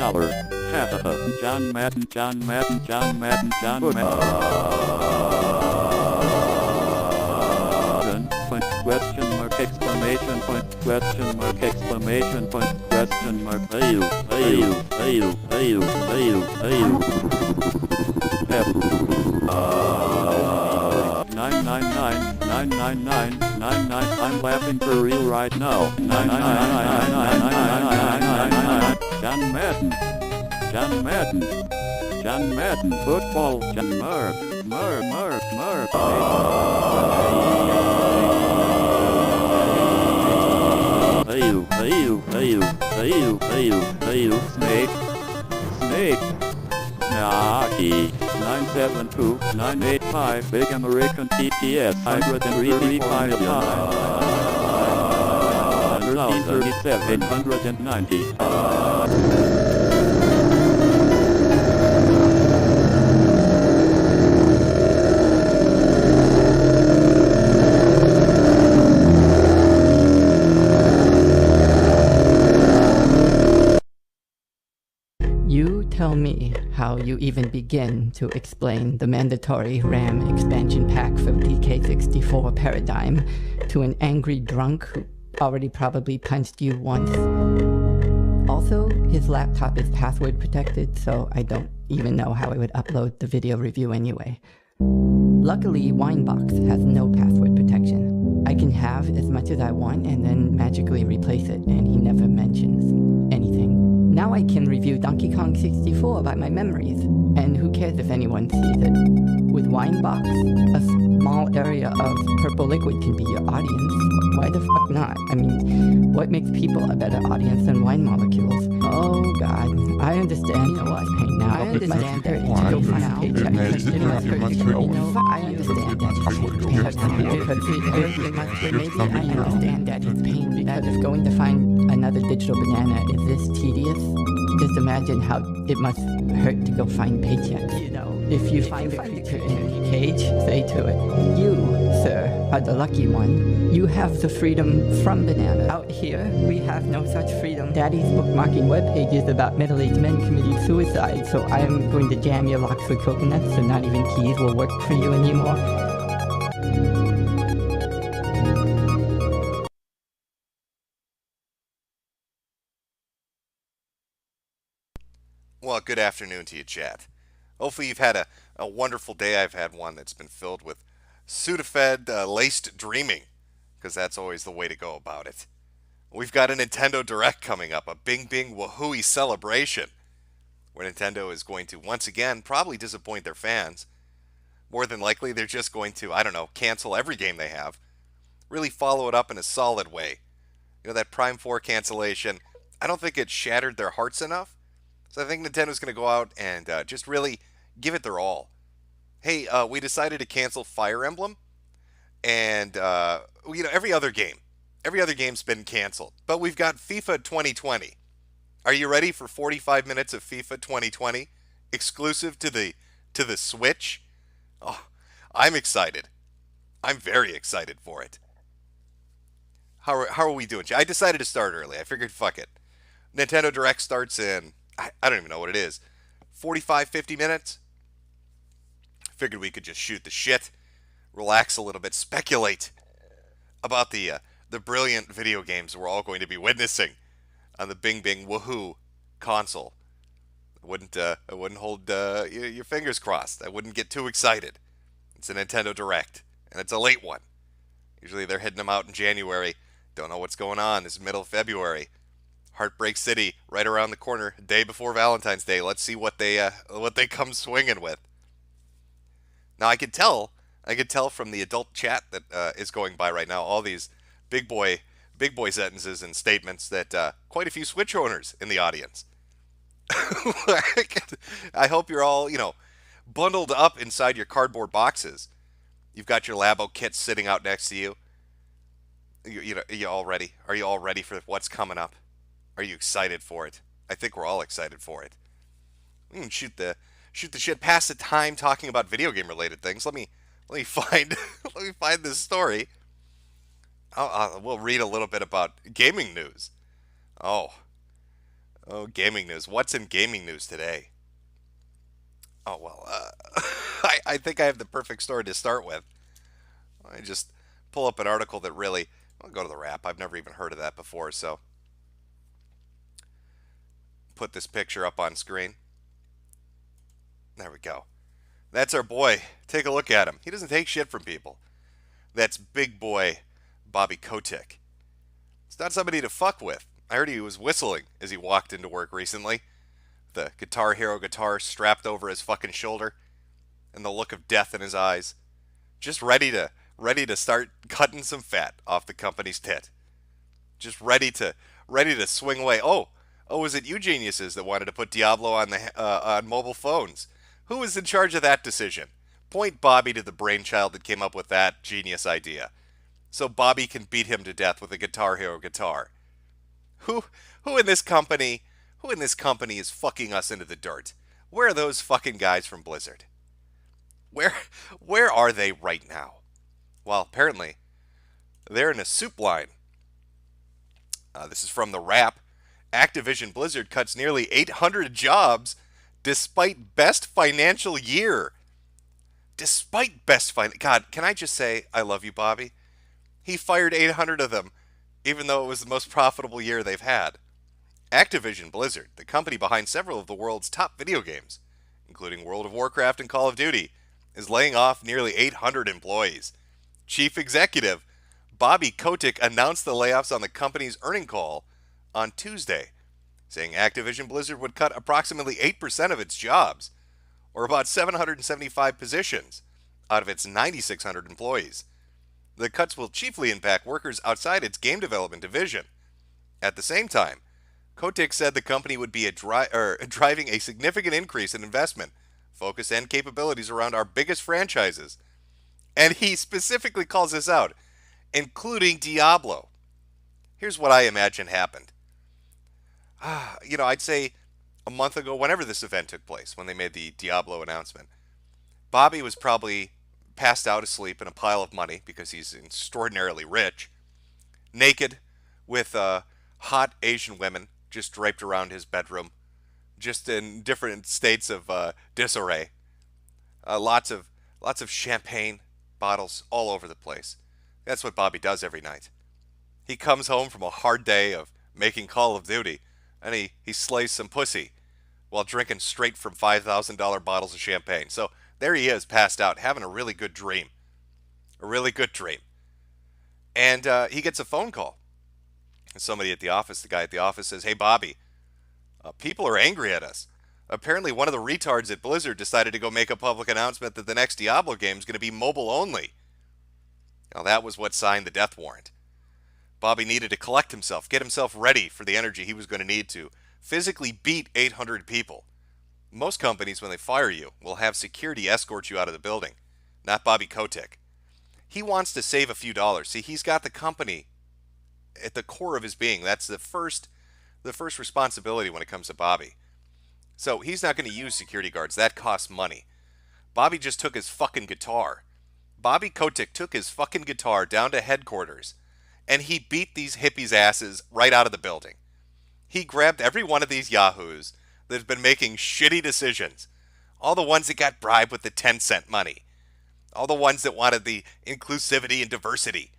dollar. Ha ha ha. John Madden, John Madden, John Madden, John Madden. Point, question mark, exclamation point, question mark, exclamation point, question mark. Ayu, ayu, ayu, ayu, ayu, ayu. 999. I'm laughing for real right now. 999. John Madden. John Madden. John Madden. Football. John Mark. Ayu. Snake. Naki. 972-985 Big American TTS 135 137 890. Tell me how you even begin to explain the mandatory RAM expansion pack for DK64 Paradigm to an angry drunk who already probably punched you once. Also, his laptop is password protected, so I don't even know how I would upload the video review anyway. Luckily, Winebox has no password protection. I can have as much as I want and then magically replace it, and he never mentions anything. Now I can review Donkey Kong 64 by my memories, and who cares if anyone sees it? With Winebox, a small area of purple liquid can be your audience. Why the fuck not? I mean, what makes people a better audience than wine molecules? Oh god, I understand. You know what? Pain now. I understand that it's still fun now. I understand that it's maybe I understand that it's pain because if going to find another digital banana is this tedious, just imagine how it must hurt to go find paychecks. You know, if you find a creature in a cage, say to it, "You, sir, are the lucky one. You have the freedom from banana." Out here, we have no such freedom. Daddy's bookmarking web pages about middle-aged men committing suicide, so I am going to jam your locks with coconuts so not even keys will work for you anymore. Well, good afternoon to you, chat. Hopefully you've had a wonderful day. I've had one that's been filled with Sudafed laced dreaming, because that's always the way to go about it. We've got a Nintendo Direct coming up, a Bing Bing Wahoo celebration, where Nintendo is going to once again probably disappoint their fans. More than likely, they're just going to, cancel every game they have. Really follow it up in a solid way. You know, that Prime 4 cancellation, I don't think it shattered their hearts enough. So I think Nintendo's going to go out and just really give it their all. Hey, we decided to cancel Fire Emblem, and every other game's been canceled. But we've got FIFA 2020. Are you ready for 45 minutes of FIFA 2020, exclusive to the Switch? Oh, I'm excited. I'm very excited for it. How are we doing? I decided to start early. I figured, fuck it. Nintendo Direct starts in, I don't even know what it is, 45, 50 minutes? Figured we could just shoot the shit, relax a little bit, speculate about the brilliant video games we're all going to be witnessing on the Bing Bing Wahoo console. I wouldn't hold your fingers crossed. I wouldn't get too excited. It's a Nintendo Direct, and it's a late one. Usually they're hitting them out in January. Don't know what's going on. This is middle of February. Heartbreak City, right around the corner, day before Valentine's Day. Let's see what they come swinging with. Now I could tell from the adult chat that is going by right now, all these big boy sentences and statements, that quite a few Switch owners in the audience. I hope you're all bundled up inside your cardboard boxes. You've got your Labo kits sitting out next to you. Are you all ready? Are you all ready for what's coming up? Are you excited for it? I think we're all excited for it. We can shoot the shit, pass the time talking about video game related things. Let me find this story. We'll read a little bit about gaming news. Oh, Oh, gaming news. What's in gaming news today? Oh, well, I think I have the perfect story to start with. I just pull up an article that really, I'll go to the wrap. I've never even heard of that before, so put this picture up on screen. There we go. That's our boy. Take a look at him. He doesn't take shit from people. That's big boy Bobby Kotick. It's not somebody to fuck with. I heard he was whistling as he walked into work recently. The Guitar Hero guitar strapped over his fucking shoulder and the look of death in his eyes. Just ready to start cutting some fat off the company's tit. Just ready to swing away. Oh, was it you geniuses that wanted to put Diablo on mobile phones? Who was in charge of that decision? Point Bobby to the brainchild that came up with that genius idea, so Bobby can beat him to death with a Guitar Hero guitar. Who in this company is fucking us into the dirt? Where are those fucking guys from Blizzard? Where are they right now? Well, apparently they're in a soup line. This is from the Wrap. Activision Blizzard cuts nearly 800 jobs despite best financial year. God, can I just say I love you, Bobby? He fired 800 of them, even though it was the most profitable year they've had. Activision Blizzard, the company behind several of the world's top video games, including World of Warcraft and Call of Duty, is laying off nearly 800 employees. Chief Executive Bobby Kotick announced the layoffs on the company's earnings call on Tuesday, saying Activision Blizzard would cut approximately 8% of its jobs, or about 775 positions, out of its 9,600 employees. The cuts will chiefly impact workers outside its game development division. At the same time, Kotick said the company would be driving a significant increase in investment, focus, and capabilities around our biggest franchises. And he specifically calls this out, including Diablo. Here's what I imagine happened. I'd say a month ago, whenever this event took place, when they made the Diablo announcement, Bobby was probably passed out asleep in a pile of money because he's extraordinarily rich, naked, with hot Asian women just draped around his bedroom, just in different states of disarray. Lots of champagne bottles all over the place. That's what Bobby does every night. He comes home from a hard day of making Call of Duty, and he slays some pussy while drinking straight from $5,000 bottles of champagne. So there he is, passed out, having a really good dream. A really good dream. And he gets a phone call. And somebody at the office, the guy at the office says, "Hey, Bobby, people are angry at us. Apparently one of the retards at Blizzard decided to go make a public announcement that the next Diablo game is going to be mobile only." Now that was what signed the death warrant. Bobby needed to collect himself, get himself ready for the energy he was going to need to physically beat 800 people. Most companies, when they fire you, will have security escort you out of the building. Not Bobby Kotick. He wants to save a few dollars. See, he's got the company at the core of his being. That's the first responsibility when it comes to Bobby. So he's not going to use security guards. That costs money. Bobby just took his fucking guitar. Bobby Kotick took his fucking guitar down to headquarters, and he beat these hippies' asses right out of the building. He grabbed every one of these yahoos that have been making shitty decisions. All the ones that got bribed with the 10-cent money. All the ones that wanted the inclusivity and diversity.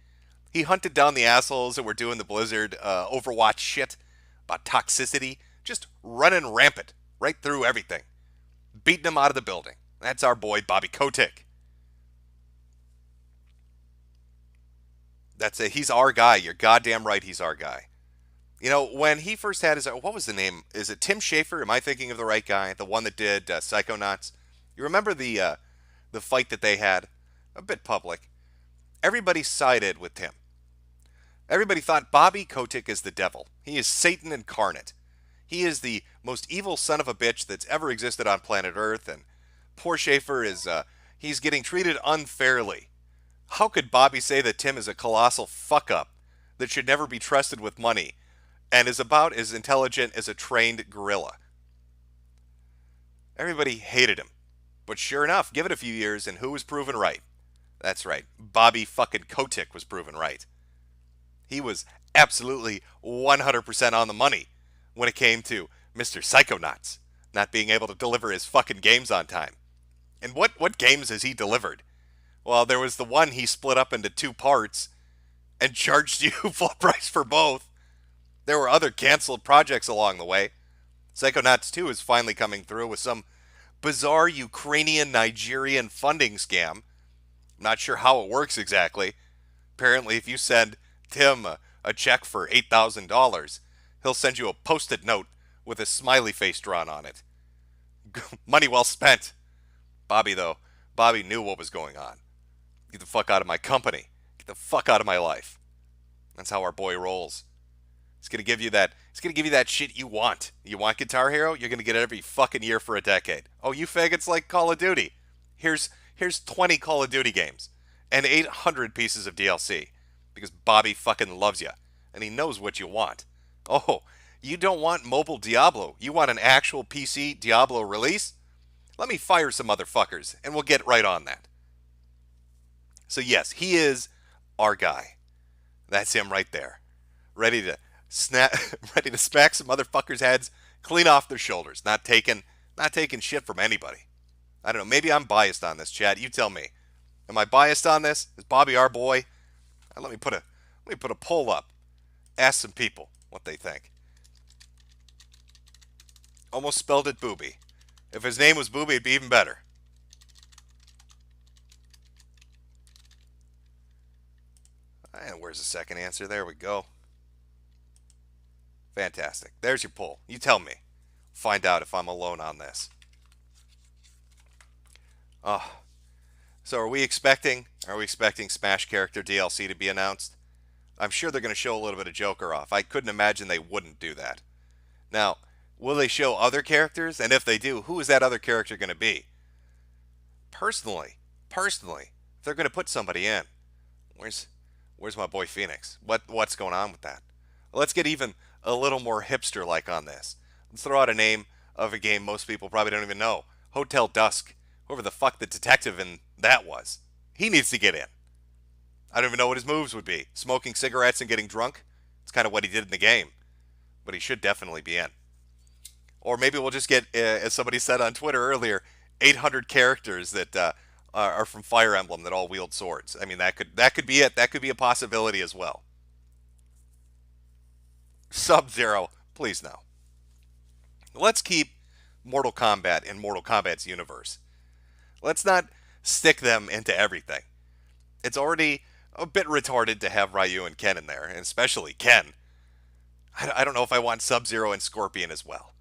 He hunted down the assholes that were doing the Blizzard Overwatch shit about toxicity, just running rampant right through everything. Beating them out of the building. That's our boy Bobby Kotick. That's it. He's our guy. You're goddamn right, he's our guy. You know, when he first had his... What was the name? Is it Tim Schafer? Am I thinking of the right guy? The one that did Psychonauts? You remember the fight that they had? A bit public. Everybody sided with Tim. Everybody thought Bobby Kotick is the devil. He is Satan incarnate. He is the most evil son of a bitch that's ever existed on planet Earth, and poor Schaefer is, he's getting treated unfairly. How could Bobby say that Tim is a colossal fuck-up that should never be trusted with money and is about as intelligent as a trained gorilla? Everybody hated him. But sure enough, give it a few years, and who was proven right? That's right, Bobby fucking Kotick was proven right. He was absolutely 100% on the money when it came to Mr. Psychonauts not being able to deliver his fucking games on time. And what games has he delivered? Well, there was the one he split up into 2 parts and charged you full price for both. There were other canceled projects along the way. Psychonauts 2 is finally coming through with some bizarre Ukrainian-Nigerian funding scam. I'm not sure how it works exactly. Apparently, if you send Tim a check for $8,000, he'll send you a post-it note with a smiley face drawn on it. Money well spent. Bobby knew what was going on. Get the fuck out of my company. Get the fuck out of my life. That's how our boy rolls. He's gonna give you that shit you want. You want Guitar Hero? You're gonna get it every fucking year for a decade. Oh, you faggots like Call of Duty. Here's 20 Call of Duty games and 800 pieces of DLC because Bobby fucking loves you and he knows what you want. Oh, you don't want mobile Diablo. You want an actual PC Diablo release? Let me fire some motherfuckers and we'll get right on that. So yes, he is our guy. That's him right there. Ready to smack some motherfuckers' heads clean off their shoulders. Not taking shit from anybody. I don't know, maybe I'm biased on this, Chad. You tell me. Am I biased on this? Is Bobby our boy? Let me put a poll up. Ask some people what they think. Almost spelled it Booby. If his name was Booby, it'd be even better. And where's the second answer? There we go. Fantastic. There's your poll. You tell me. Find out if I'm alone on this. Oh. So are we expecting Smash character DLC to be announced? I'm sure they're going to show a little bit of Joker off. I couldn't imagine they wouldn't do that. Now, will they show other characters? And if they do, who is that other character going to be? Personally, if they're going to put somebody in, where's my boy Phoenix? What's going on with that? Let's get even a little more hipster-like on this. Let's throw out a name of a game most people probably don't even know. Hotel Dusk. Whoever the fuck the detective in that was. He needs to get in. I don't even know what his moves would be. Smoking cigarettes and getting drunk? It's kind of what he did in the game. But he should definitely be in. Or maybe we'll just get, as somebody said on Twitter earlier, 800 characters that are from Fire Emblem that all wield swords. I mean, that could be it. That could be a possibility as well. Sub-Zero, please no. Let's keep Mortal Kombat in Mortal Kombat's universe. Let's not stick them into everything. It's already a bit retarded to have Ryu and Ken in there, and especially Ken. I don't know if I want Sub-Zero and Scorpion as well.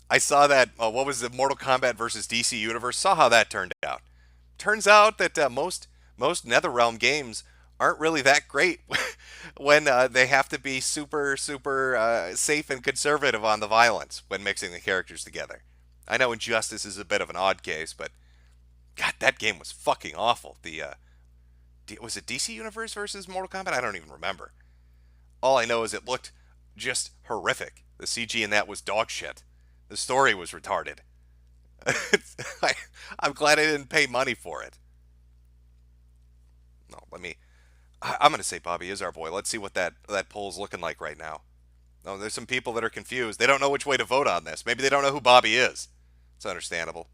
I saw that, what was the Mortal Kombat versus DC Universe? Saw how that turned out. Turns out that most NetherRealm games aren't really that great when they have to be super safe and conservative on the violence when mixing the characters together. I know Injustice is a bit of an odd case, but God, that game was fucking awful. Was it DC Universe versus Mortal Kombat? I don't even remember. All I know is it looked just horrific. The CG in that was dog shit. The story was retarded. I'm glad I didn't pay money for it. No, I'm going to say Bobby is our boy. Let's see what that poll's looking like right now. No, there's some people that are confused. They don't know which way to vote on this. Maybe they don't know who Bobby is. It's understandable.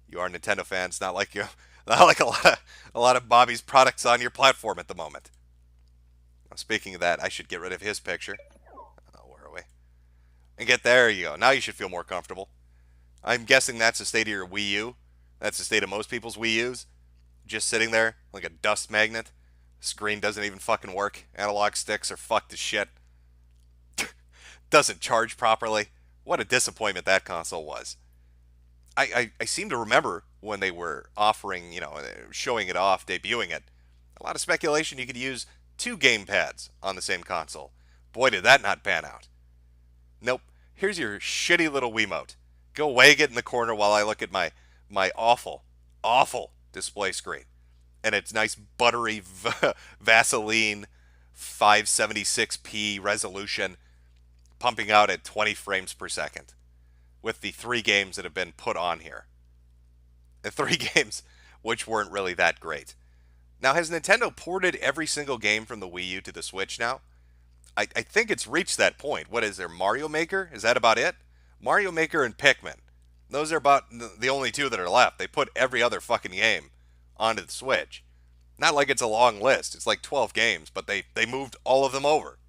You are Nintendo fans, not like a lot of Bobby's products on your platform at the moment. Now, speaking of that, I should get rid of his picture. Where are we? And there you go. Now you should feel more comfortable. I'm guessing that's the state of your Wii U. That's the state of most people's Wii U's. Just sitting there like a dust magnet. Screen doesn't even fucking work. Analog sticks are fucked as shit. Doesn't charge properly. What a disappointment that console was. I seem to remember when they were offering, showing it off, debuting it. A lot of speculation you could use 2 gamepads on the same console. Boy, did that not pan out. Nope. Here's your shitty little Wiimote. Go wag it in the corner while I look at my awful display screen. And its nice buttery Vaseline 576p resolution pumping out at 20 frames per second with the 3 games that have been put on here. The 3 games which weren't really that great. Now, has Nintendo ported every single game from the Wii U to the Switch now? I think it's reached that point. What is there, Mario Maker? Is that about it? Mario Maker and Pikmin. Those are about the only two that are left. They put every other fucking game onto the Switch. Not like it's a long list. It's like 12 games, but they moved all of them over.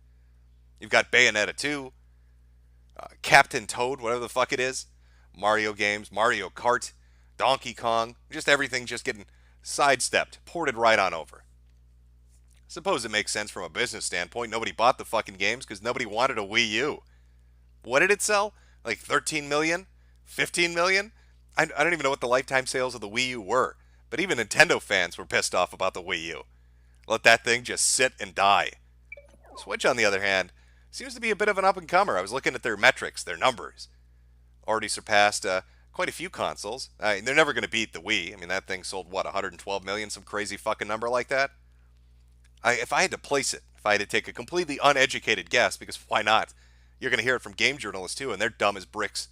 You've got Bayonetta 2, Captain Toad, whatever the fuck it is, Mario games, Mario Kart, Donkey Kong, just everything just getting sidestepped, ported right on over. I suppose it makes sense from a business standpoint. Nobody bought the fucking games because nobody wanted a Wii U. What did it sell? Like 13 million? 15 million? I don't even know what the lifetime sales of the Wii U were. But even Nintendo fans were pissed off about the Wii U. Let that thing just sit and die. Switch, on the other hand, seems to be a bit of an up-and-comer. I was looking at their metrics, their numbers. Already surpassed quite a few consoles. They're never going to beat the Wii. I mean, that thing sold, 112 million? Some crazy fucking number like that? If I had to place it, if I had to take a completely uneducated guess, because why not? You're going to hear it from game journalists too, and they're dumb as bricks.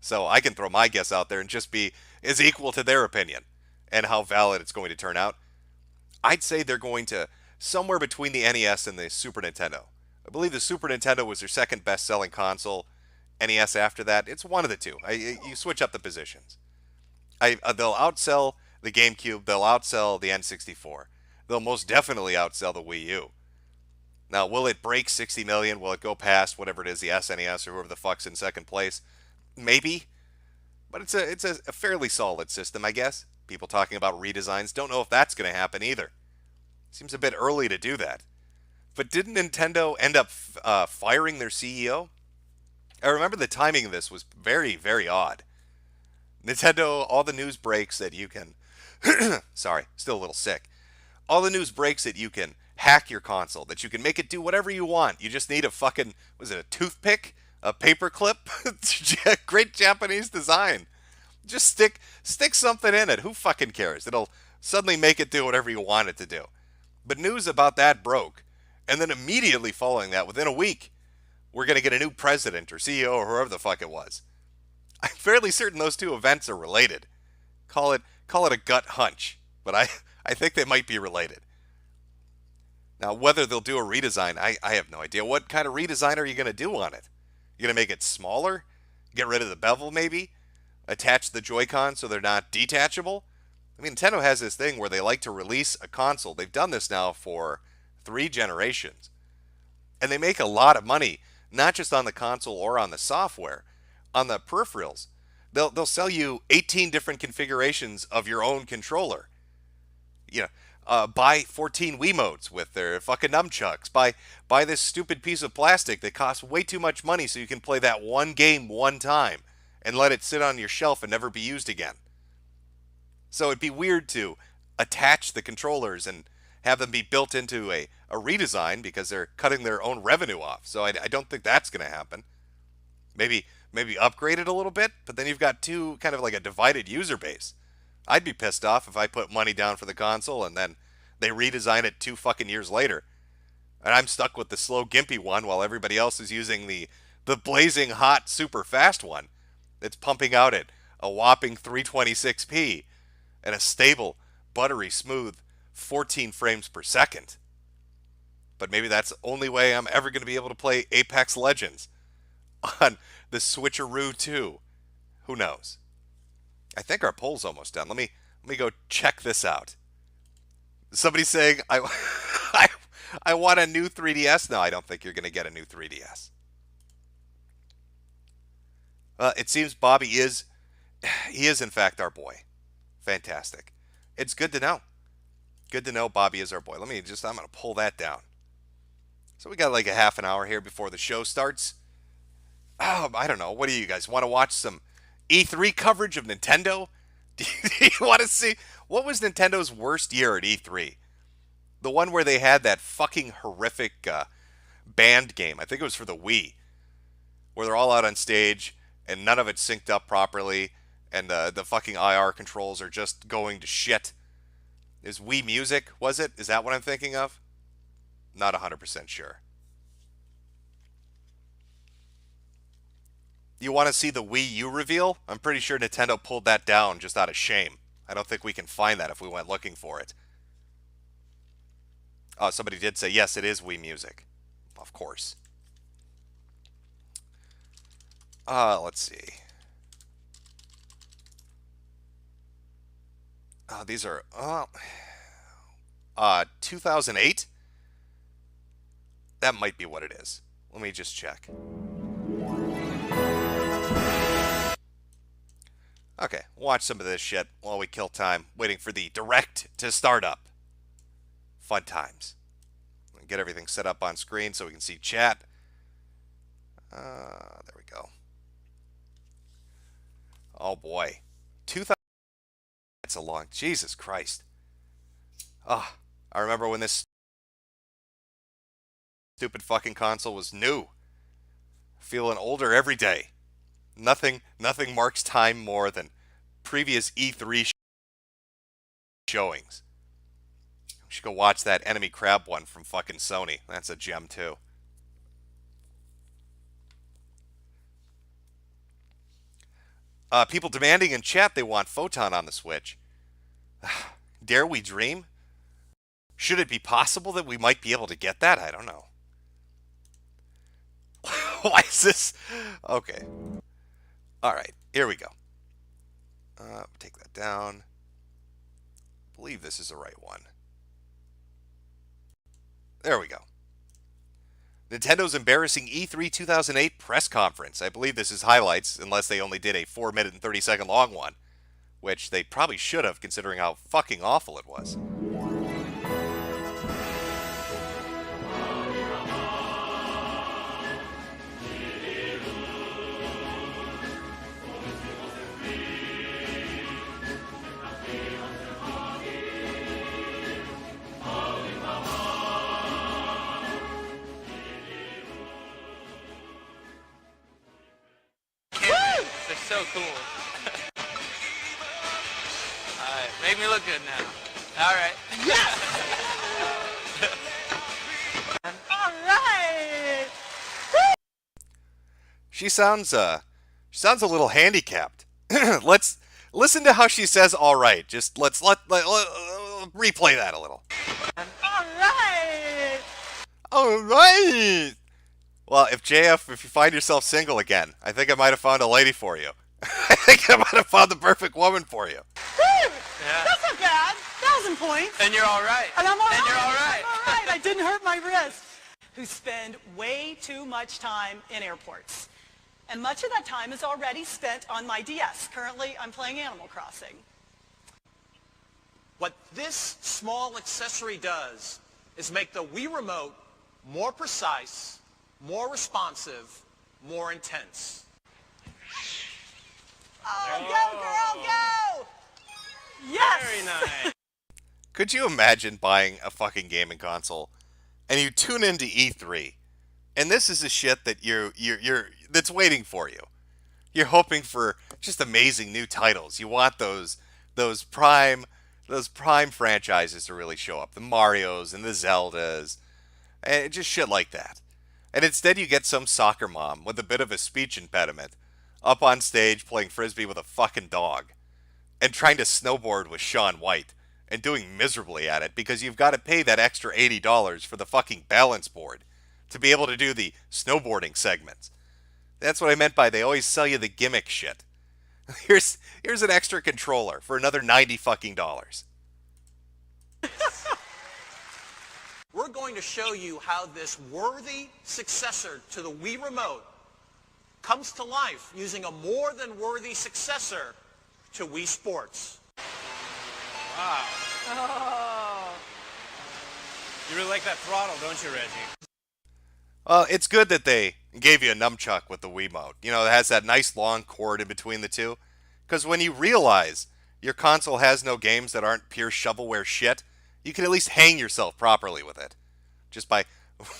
So I can throw my guess out there and just be as equal to their opinion and how valid it's going to turn out. I'd say they're going to somewhere between the NES and the Super Nintendo. I believe the Super Nintendo was their second best-selling console. NES after that, it's one of the two. You switch up the positions. They'll outsell the GameCube. They'll outsell the N64. They'll most definitely outsell the Wii U. Now, will it break 60 million? Will it go past whatever it is, the SNES or whoever the fuck's in second place? Maybe. But it's a fairly solid system, I guess. People talking about redesigns. Don't know if that's going to happen either. Seems a bit early to do that. But didn't Nintendo end up firing their CEO? I remember the timing of this was very, very odd. Nintendo, all the news breaks that you can... Sorry, still a little sick. All the news breaks that you can hack your console, that you can make it do whatever you want. You just need a fucking, was it a toothpick? A paper clip? Great Japanese design. Just stick something in it. Who fucking cares? It'll suddenly make it do whatever you want it to do. But news about that broke. And then immediately following that, within a week, we're going to get a new president or CEO or whoever the fuck it was. I'm fairly certain those two events are related. Call it a gut hunch. But I think they might be related. Now, whether they'll do a redesign, I have no idea. What kind of redesign are you going to do on it? You're going to make it smaller? Get rid of the bevel, maybe? Attach the Joy-Con so they're not detachable? I mean, Nintendo has this thing where they like to release a console. They've done this now for 3 generations. And they make a lot of money, not just on the console or on the software, on the peripherals. They'll sell you 18 different configurations of your own controller. You know, buy 14 Wiimotes with their fucking nunchucks. Buy this stupid piece of plastic that costs way too much money so you can play that one game one time and let it sit on your shelf and never be used again. So it'd be weird to attach the controllers and have them be built into a redesign because they're cutting their own revenue off. So I don't think that's going to happen. Maybe upgrade it a little bit, but then you've got two kind of like a divided user base. I'd be pissed off if I put money down for the console and then they redesign it 2 fucking years later. And I'm stuck with the slow gimpy one while everybody else is using the blazing hot super fast one that's pumping out at a whopping 326p and a stable, buttery smooth 14 frames per second. But maybe that's the only way I'm ever going to be able to play Apex Legends on the Switcheroo 2. Who knows? I think our poll's almost done. Let me go check this out. Somebody's saying I want a new 3DS. No, I don't think you're going to get a new 3DS. It seems Bobby is in fact our boy. Fantastic. It's good to know. Good to know Bobby is our boy. I'm going to pull that down. So we got like a half an hour here before the show starts. Oh, I don't know. What do you guys want to watch? Some E3 coverage of Nintendo? Do you want to see what was Nintendo's worst year at E3? The one where they had that fucking horrific band game. I think it was for the Wii, where they're all out on stage and none of it synced up properly, and the fucking IR controls are just going to shit. Is Wii Music? Was it? Is that what I'm thinking of? Not 100% sure. You want to see the Wii U reveal? I'm pretty sure Nintendo pulled that down just out of shame. I don't think we can find that if we went looking for it. Oh, somebody did say, yes, it is Wii Music. Of course. Let's see. These are 2008. That might be what it is. Let me just check. Okay, watch some of this shit while we kill time waiting for the direct to start up. Fun times. Get everything set up on screen so we can see chat. There we go. Oh boy. 2000. That's a long. Jesus Christ. I remember when this stupid fucking console was new. Feeling older every day. Nothing marks time more than previous E3 showings. We should go watch that Enemy Crab one from fucking Sony. That's a gem too. People demanding in chat they want Photon on the Switch. Dare we dream? Should it be possible that we might be able to get that? I don't know. Why is this? Okay. Alright, here we go. Take that down. I believe this is the right one. There we go. Nintendo's embarrassing E3 2008 press conference. I believe this is highlights, unless they only did a 4-minute and 30-second long one. Which they probably should have, considering how fucking awful it was. They're so cool. Alright, make me look good now. Alright. Yes! Alright! She sounds a little handicapped. Let's listen to how she says all right. Just let's replay that a little. Alright! All right. Well, if you find yourself single again, I think I might have found a lady for you. I think I might have found the perfect woman for you. Woo! Yeah. That's not bad. 1,000 points. And you're alright. And I'm alright. And you're alright. I'm alright. I didn't hurt my wrist. Who spend way too much time in airports. And much of that time is already spent on my DS. Currently, I'm playing Animal Crossing. What this small accessory does is make the Wii Remote more precise, more responsive, more intense. Oh, go, girl, go! Yes! Very nice. Could you imagine buying a fucking gaming console and you tune into E3 and this is the shit that you're that's waiting for you. You're hoping for just amazing new titles. You want those prime franchises to really show up. The Marios and the Zeldas and just shit like that. And instead you get some soccer mom with a bit of a speech impediment up on stage playing frisbee with a fucking dog and trying to snowboard with Shaun White and doing miserably at it because you've got to pay that extra $80 for the fucking balance board to be able to do the snowboarding segments. That's what I meant by they always sell you the gimmick shit. Here's an extra controller for another $90 fucking dollars. We're going to show you how this worthy successor to the Wii Remote comes to life using a more than worthy successor to Wii Sports. Wow. Oh. You really like that throttle, don't you, Reggie? Well, it's good that they gave you a nunchuck with the Wiimote. You know, it has that nice long cord in between the two. Because when you realize your console has no games that aren't pure shovelware shit, you can at least hang yourself properly with it. Just by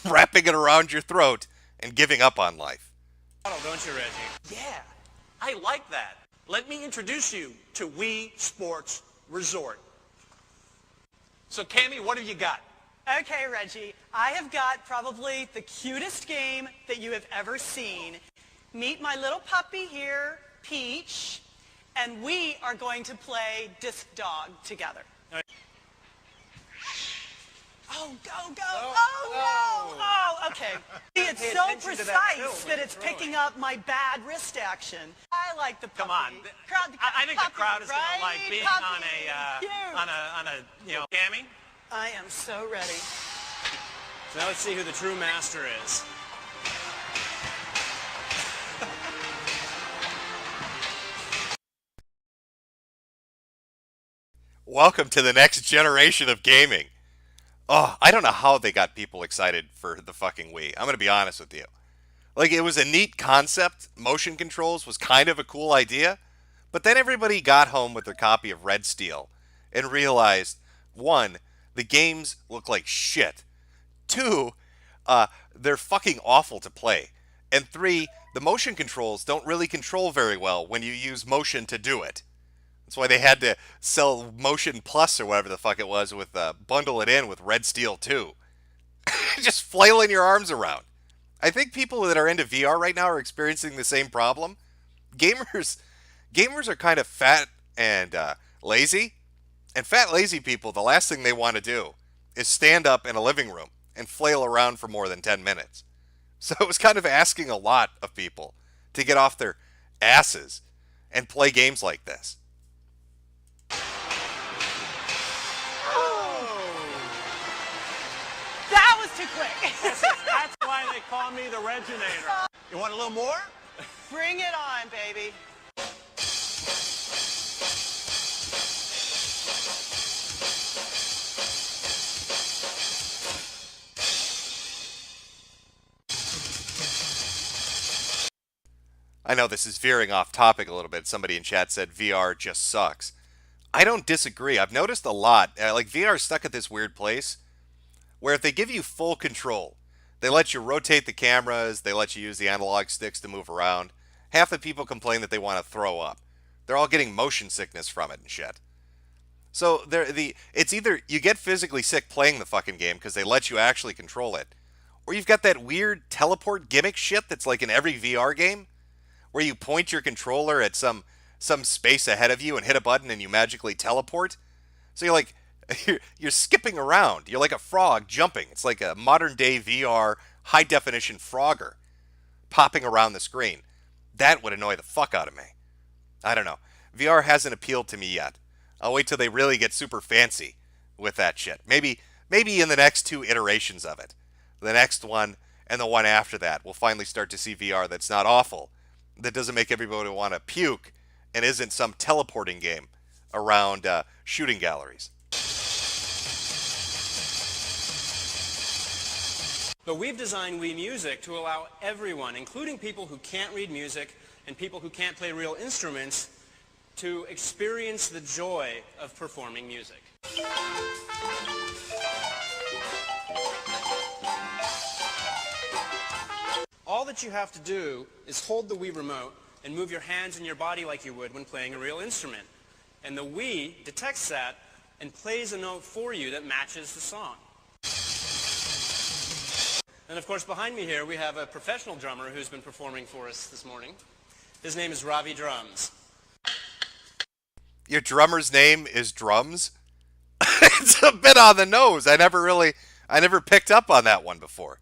wrapping it around your throat and giving up on life. Don't you, Reggie? Yeah, I like that. Let me introduce you to Wii Sports Resort. So, Cammy, what have you got? Okay, Reggie, I have got probably the cutest game that you have ever seen. Meet my little puppy here, Peach, and we are going to play Disc Dog together. Oh, go, go. Oh, no. Oh, okay. It's Pay so attention to that film precise when that you're it's throwing. picking up my bad wrist action. I like the puppy. Come on. I think the crowd is going to like being on a gammy. I am so ready. So now let's see who the true master is. Welcome to the next generation of gaming. Oh, I don't know how they got people excited for the fucking Wii. I'm going to be honest with you. Like, it was a neat concept. Motion controls was kind of a cool idea. But then everybody got home with their copy of Red Steel and realized, one, the games look like shit. Two, they're fucking awful to play. And three, the motion controls don't really control very well when you use motion to do it. That's why they had to sell Motion Plus or whatever the fuck it was with bundle it in with Red Steel 2. Just flailing your arms around. I think people that are into VR right now are experiencing the same problem. Gamers are kind of fat and lazy. And fat, lazy people, the last thing they want to do is stand up in a living room and flail around for more than 10 minutes. So it was kind of asking a lot of people to get off their asses and play games like this. That was too quick. That's why they call me the Reginator. You want a little more? Bring it on, baby. I know this is veering off topic a little bit. Somebody in chat said VR just sucks. I don't disagree. I've noticed a lot. Like, VR is stuck at this weird place where if they give you full control, they let you rotate the cameras, they let you use the analog sticks to move around. Half the people complain that they want to throw up. They're all getting motion sickness from it and shit. So it's either you get physically sick playing the fucking game because they let you actually control it, or you've got that weird teleport gimmick shit that's like in every VR game, where you point your controller at some space ahead of you and hit a button and you magically teleport. So you're skipping around. You're like a frog jumping. It's like a modern day VR high definition Frogger popping around the screen. That would annoy the fuck out of me. I don't know. VR hasn't appealed to me yet. I'll wait till they really get super fancy with that shit. Maybe in the next 2 iterations of it. The next one and the one after that, we'll finally start to see VR that's not awful, that doesn't make everybody want to puke, and isn't some teleporting game around shooting galleries. But we've designed Wii Music to allow everyone, including people who can't read music and people who can't play real instruments, to experience the joy of performing music. All that you have to do is hold the Wii remote and move your hands and your body like you would when playing a real instrument. And the Wii detects that and plays a note for you that matches the song. And of course, behind me here, we have a professional drummer who's been performing for us this morning. His name is Rowdy Drums. Your drummer's name is Drums? It's a bit on the nose. I never picked up on that one before.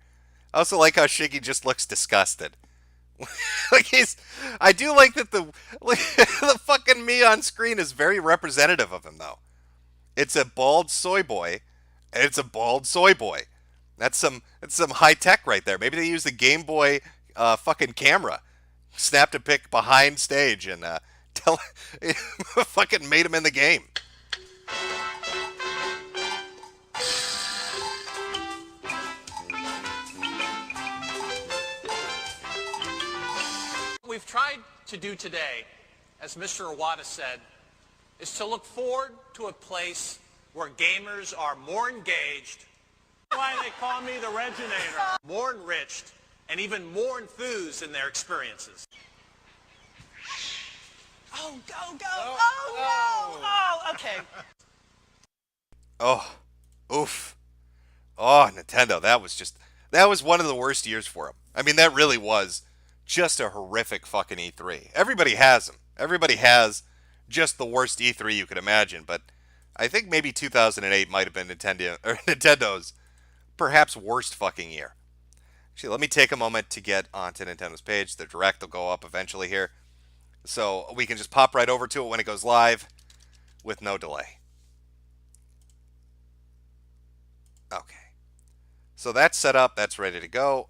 I also like how Shiggy just looks disgusted. I do like that the fucking me on screen is very representative of him, though. It's a bald soy boy, and it's a bald soy boy. That's some high tech right there. Maybe they used the Game Boy fucking camera, snapped a pic behind stage, and fucking made him in the game. What we've tried to do today, as Mr. Iwata said, is to look forward to a place where gamers are more engaged. That's why they call me the Reginator. More enriched and even more enthused in their experiences. Oh, go, go. Oh, no. Oh, okay. Oh, oof. Oh, Nintendo, that was one of the worst years for them. I mean, that really was just a horrific fucking E3. Everybody has them. Everybody has just the worst E3 you could imagine, but I think maybe 2008 might have been Nintendo's perhaps worst fucking year. Actually, let me take a moment to get onto Nintendo's page. The Direct will go up eventually here. So we can just pop right over to it when it goes live with no delay. Okay. So that's set up. That's ready to go.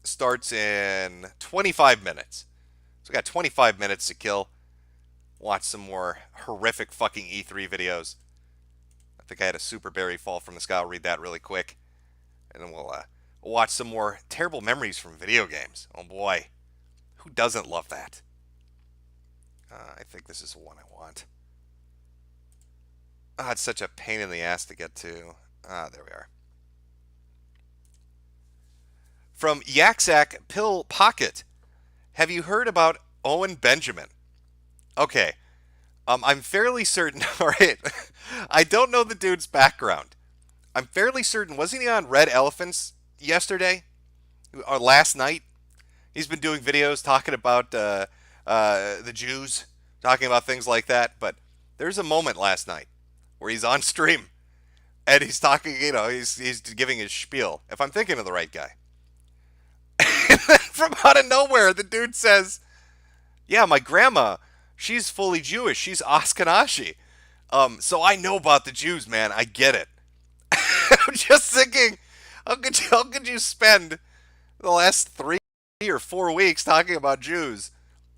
Starts in 25 minutes. So we got 25 minutes to kill. Watch some more horrific fucking E3 videos. I think I had a SuperBerry fall from the sky. I'll read that really quick. And then we'll watch some more terrible memories from video games. Oh boy. Who doesn't love that? I think this is the one I want. It's such a pain in the ass to get to. There we are. From Yaksak Pill Pocket. Have you heard about Owen Benjamin? Okay. I'm fairly certain. All right. I don't know the dude's background. I'm fairly certain. Wasn't he on Red Elephants yesterday? Or last night? He's been doing videos talking about the Jews, talking about things like that. But there's a moment last night where he's on stream and he's talking, he's giving his spiel. If I'm thinking of the right guy. And then from out of nowhere, the dude says, yeah, my grandma, she's fully Jewish. She's Ashkenazi. So I know about the Jews, man. I get it. I'm just thinking, how could you spend the last 3 or 4 weeks talking about Jews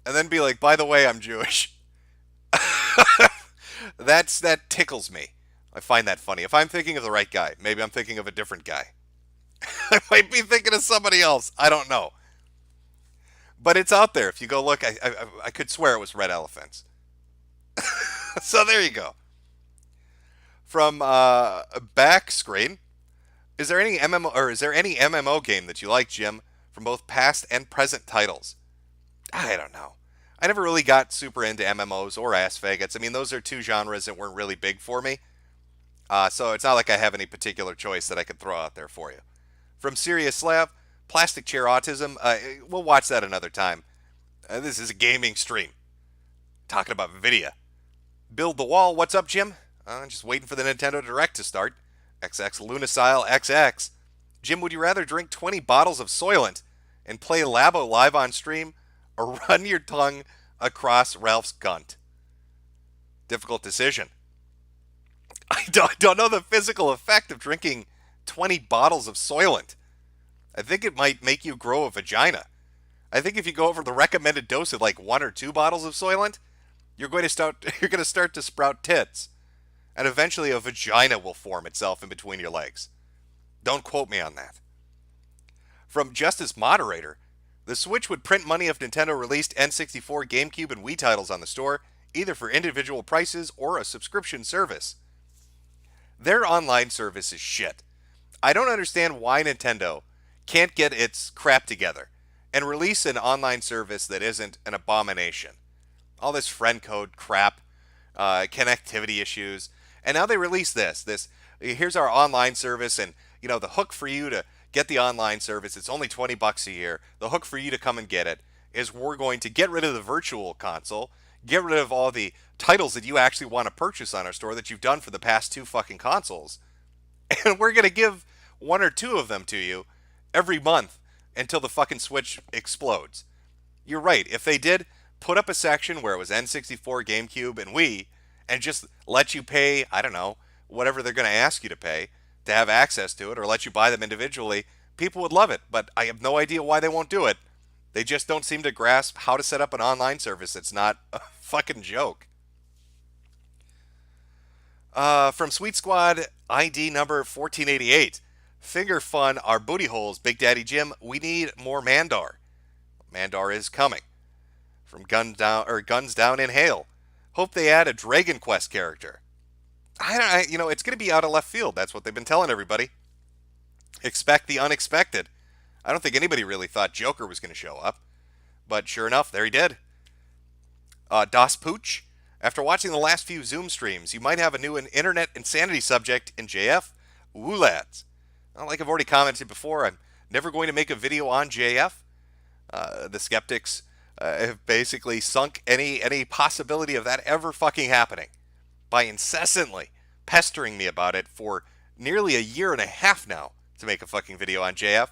and then be like, by the way, I'm Jewish? That tickles me. I find that funny. If I'm thinking of the right guy, maybe I'm thinking of a different guy. I might be thinking of somebody else. I don't know. But it's out there. If you go look, I could swear it was Red Elephants. So there you go. From back screen, is there any MMO game that you like, Jim, from both past and present titles? I don't know. I never really got super into MMOs or ass faggots. I mean, those are two genres that weren't really big for me. So it's not like I have any particular choice that I could throw out there for you. From Serious Slav, Plastic Chair Autism. We'll watch that another time. This is a gaming stream. Talking about Nvidia. Build the Wall. What's up, Jim? Just waiting for the Nintendo Direct to start. XX Lunacile XX. Jim, would you rather drink 20 bottles of Soylent and play Labo live on stream, or run your tongue across Ralph's gunt? Difficult decision. I don't know the physical effect of drinking 20 bottles of Soylent. I think it might make you grow a vagina. I think if you go over the recommended dose of like 1 or 2 bottles of Soylent, you're going to start to sprout tits. And eventually a vagina will form itself in between your legs. Don't quote me on that. From Justice Moderator, the Switch would print money if Nintendo released N64, GameCube, and Wii titles on the store, either for individual prices or a subscription service. Their online service is shit. I don't understand why Nintendo can't get its crap together and release an online service that isn't an abomination. All this friend code crap, connectivity issues, and now they release this. Here's our online service, and the hook for you to get the online service, it's only $20 a year. The hook for you to come and get it is we're going to get rid of the virtual console, get rid of all the titles that you actually want to purchase on our store that you've done for the past 2 fucking consoles, and we're going to give 1 or 2 of them to you every month until the fucking Switch explodes. You're right. If they did put up a section where it was N64, GameCube, and Wii, and just let you pay, I don't know, whatever they're going to ask you to pay to have access to it, or let you buy them individually, people would love it. But I have no idea why they won't do it. They just don't seem to grasp how to set up an online service that's not a fucking joke. From Sweet Squad ID number 1488. Finger fun our booty holes, Big Daddy Jim. We need more Mandar. Mandar is coming. From Guns Down in Hail. Hope they add a Dragon Quest character. It's going to be out of left field. That's what they've been telling everybody. Expect the unexpected. I don't think anybody really thought Joker was going to show up. But sure enough, there he did. Das Pooch. After watching the last few Zoom streams, you might have a new internet insanity subject in JF. Woo lads. Like I've already commented before, I'm never going to make a video on JF. The skeptics have basically sunk any possibility of that ever fucking happening by incessantly pestering me about it for nearly a year and a half now to make a fucking video on JF.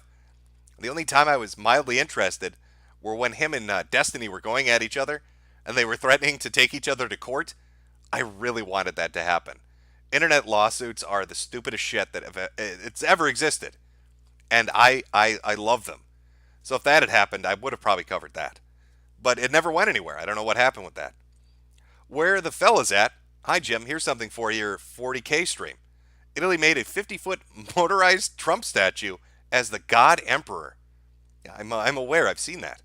The only time I was mildly interested were when him and Destiny were going at each other and they were threatening to take each other to court. I really wanted that to happen. Internet lawsuits are the stupidest shit that it's ever existed. And I love them. So if that had happened, I would have probably covered that. But it never went anywhere. I don't know what happened with that. Where are the fellas at? Hi, Jim. Here's something for your 40K stream. Italy made a 50-foot motorized Trump statue as the God Emperor. Yeah, I'm aware. I've seen that.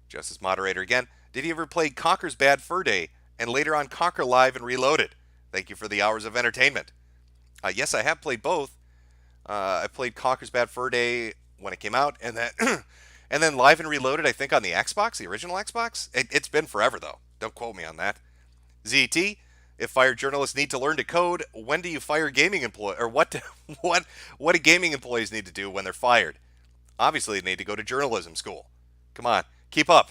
Justice Moderator again. Did you ever play Conker's Bad Fur Day and later on Conker Live and Reloaded? Thank you for the hours of entertainment. Yes, I have played both. I played Conker's Bad Fur Day when it came out, and then and then Live and Reloaded, I think, on the Xbox, the original Xbox. It's been forever, though. Don't quote me on that. ZT, if fired journalists need to learn to code, when do you fire gaming employees? Or what do gaming employees need to do when they're fired? Obviously, they need to go to journalism school. Come on, keep up.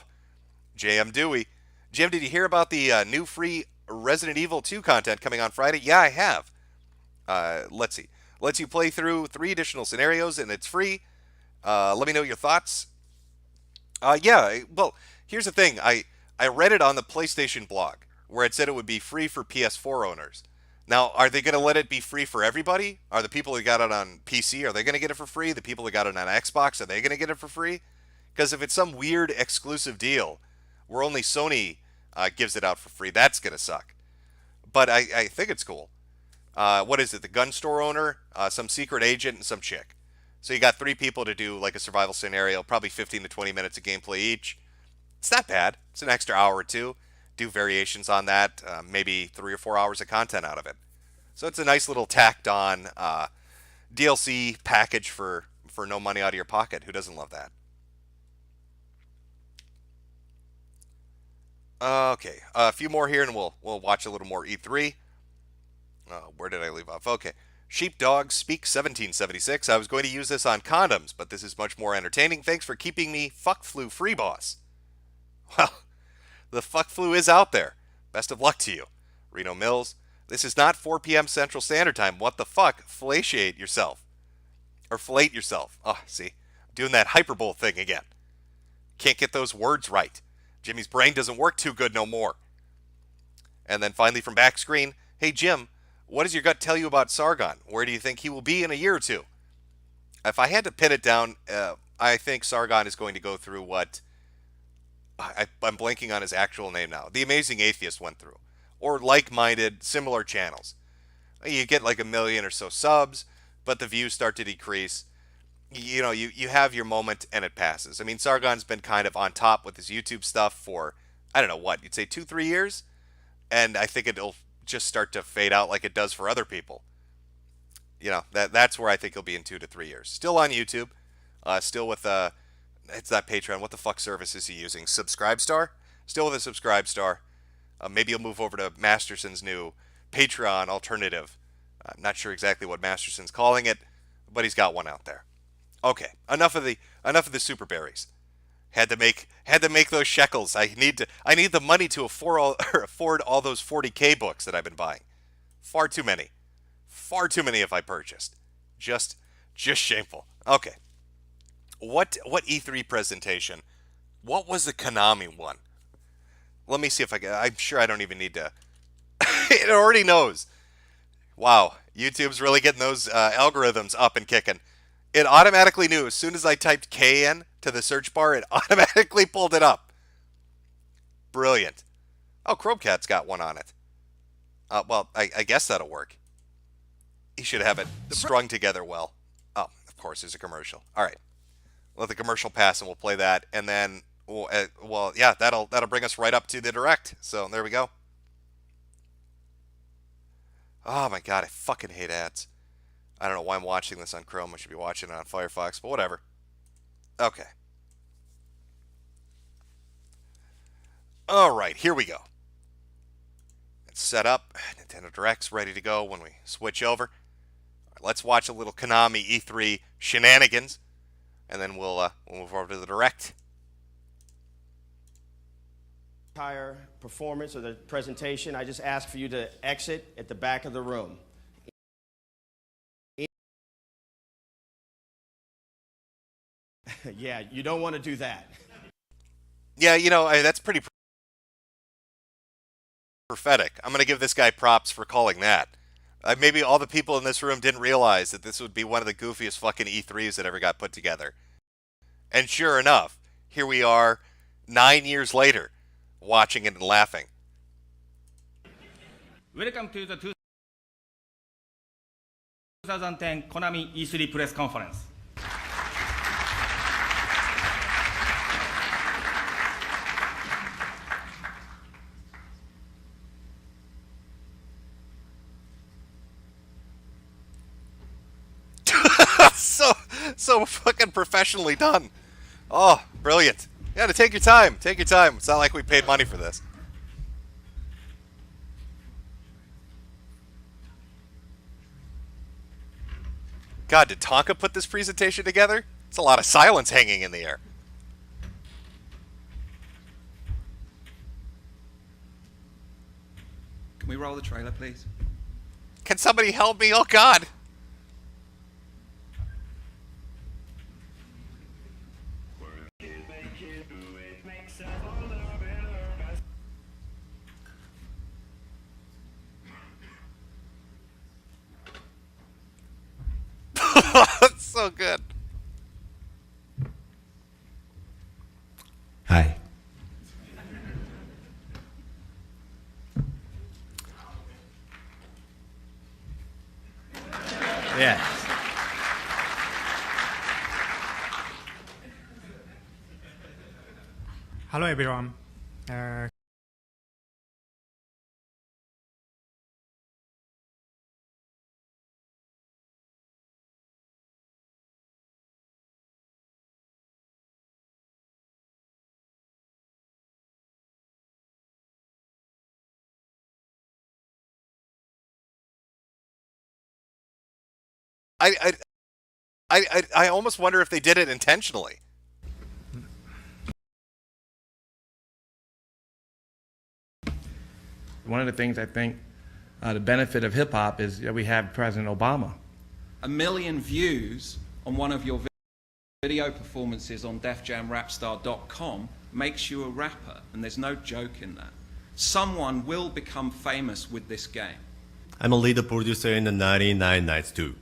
JM Dewey. Jim, did you hear about the new free Resident Evil 2 content coming on Friday? Yeah, I have. Let's see. Lets you play through 3 additional scenarios, and it's free. Let me know your thoughts. Yeah, well, here's the thing. I read it on the PlayStation blog, where it said it would be free for PS4 owners. Now, are they going to let it be free for everybody? Are the people who got it on PC, are they going to get it for free? The people who got it on Xbox, are they going to get it for free? Because if it's some weird exclusive deal where only Sony gives it out for free, that's going to suck. But I think it's cool. What is it? The gun store owner, some secret agent, and some chick. So you got 3 people to do like a survival scenario, probably 15 to 20 minutes of gameplay each. It's not bad. It's an extra hour or 2. Do variations on that, maybe 3 or 4 hours of content out of it. So it's a nice little tacked on DLC package for no money out of your pocket. Who doesn't love that? Okay, a few more here and we'll watch a little more E3. Where did I leave off? Okay. Sheepdog Speak 1776. I was going to use this on condoms, but this is much more entertaining. Thanks for keeping me fuck flu free, boss. Well, the fuck flu is out there. Best of luck to you. Reno Mills. This is not 4 p.m. Central Standard Time. What the fuck? Fellate yourself. Or fellate yourself. Oh, see? I'm doing that hyperbole thing again. Can't get those words right. Jimmy's brain doesn't work too good no more. And then finally from back screen. Hey, Jim. What does your gut tell you about Sargon? Where do you think he will be in a year or 2? If I had to pin it down, I think Sargon is going to go through what... I'm blanking on his actual name now. The Amazing Atheist went through. Or like-minded, similar channels. You get like 1 million or so subs, but the views start to decrease. You know, you have your moment and it passes. I mean, Sargon's been kind of on top with his YouTube stuff for, I don't know what, you'd say 2-3 years? And I think it'll just start to fade out like it does for other people. You know, that's where I think he'll be in 2 to 3 years. Still on YouTube, still with it's not Patreon. What the fuck service is he using? Subscribestar? Still with a Subscribestar. Maybe he'll move over to Masterson's new Patreon alternative. I'm not sure exactly what Masterson's calling it, but he's got one out there. Okay, enough of the SuperBerries. Had to make those shekels. I need the money to afford all those 40K books that I've been buying. Far too many have I purchased. Just shameful. Okay. What E3 presentation? What was the Konami one? Let me see if I'm sure I don't even need to. It already knows. Wow, YouTube's really getting those algorithms up and kicking. It automatically knew as soon as I typed K in to the search bar, it automatically pulled it up. Brilliant. Oh, Chromecat's got one on it. Well, I guess that'll work. He should have it strung together well. Oh, of course, there's a commercial. All right. Let the commercial pass and we'll play that. And then, well, yeah, that'll bring us right up to the direct. So there we go. Oh, my God, I fucking hate ads. I don't know why I'm watching this on Chrome. I should be watching it on Firefox, but whatever. Okay. All right, here we go. It's set up. Nintendo Direct's ready to go when we switch over. All right, let's watch a little Konami E3 shenanigans, and then we'll move over to the Direct. Entire performance or the presentation, I just ask for you to exit at the back of the room. Yeah, you don't want to do that. Yeah, that's pretty prophetic. I'm going to give this guy props for calling that. Maybe all the people in this room didn't realize that this would be one of the goofiest fucking E3s that ever got put together. And sure enough, here we are 9 years later, watching it and laughing. Welcome to the 2010 KONAMI E3 press conference. So fucking professionally done. Oh, brilliant. Yeah, to take your time. Take your time. It's not like we paid money for this. God, did Tonka put this presentation together? It's a lot of silence hanging in the air. Can we roll the trailer, please? Can somebody help me? Oh, God. That's so good. Hi. Yes. Hello everyone. I almost wonder if they did it intentionally. One of the things I think the benefit of hip hop is that we have President Obama. 1 million views on one of your video performances on defjamrapstar.com makes you a rapper, and there's no joke in that. Someone will become famous with this game. I'm a lead producer in the 99 Nights too.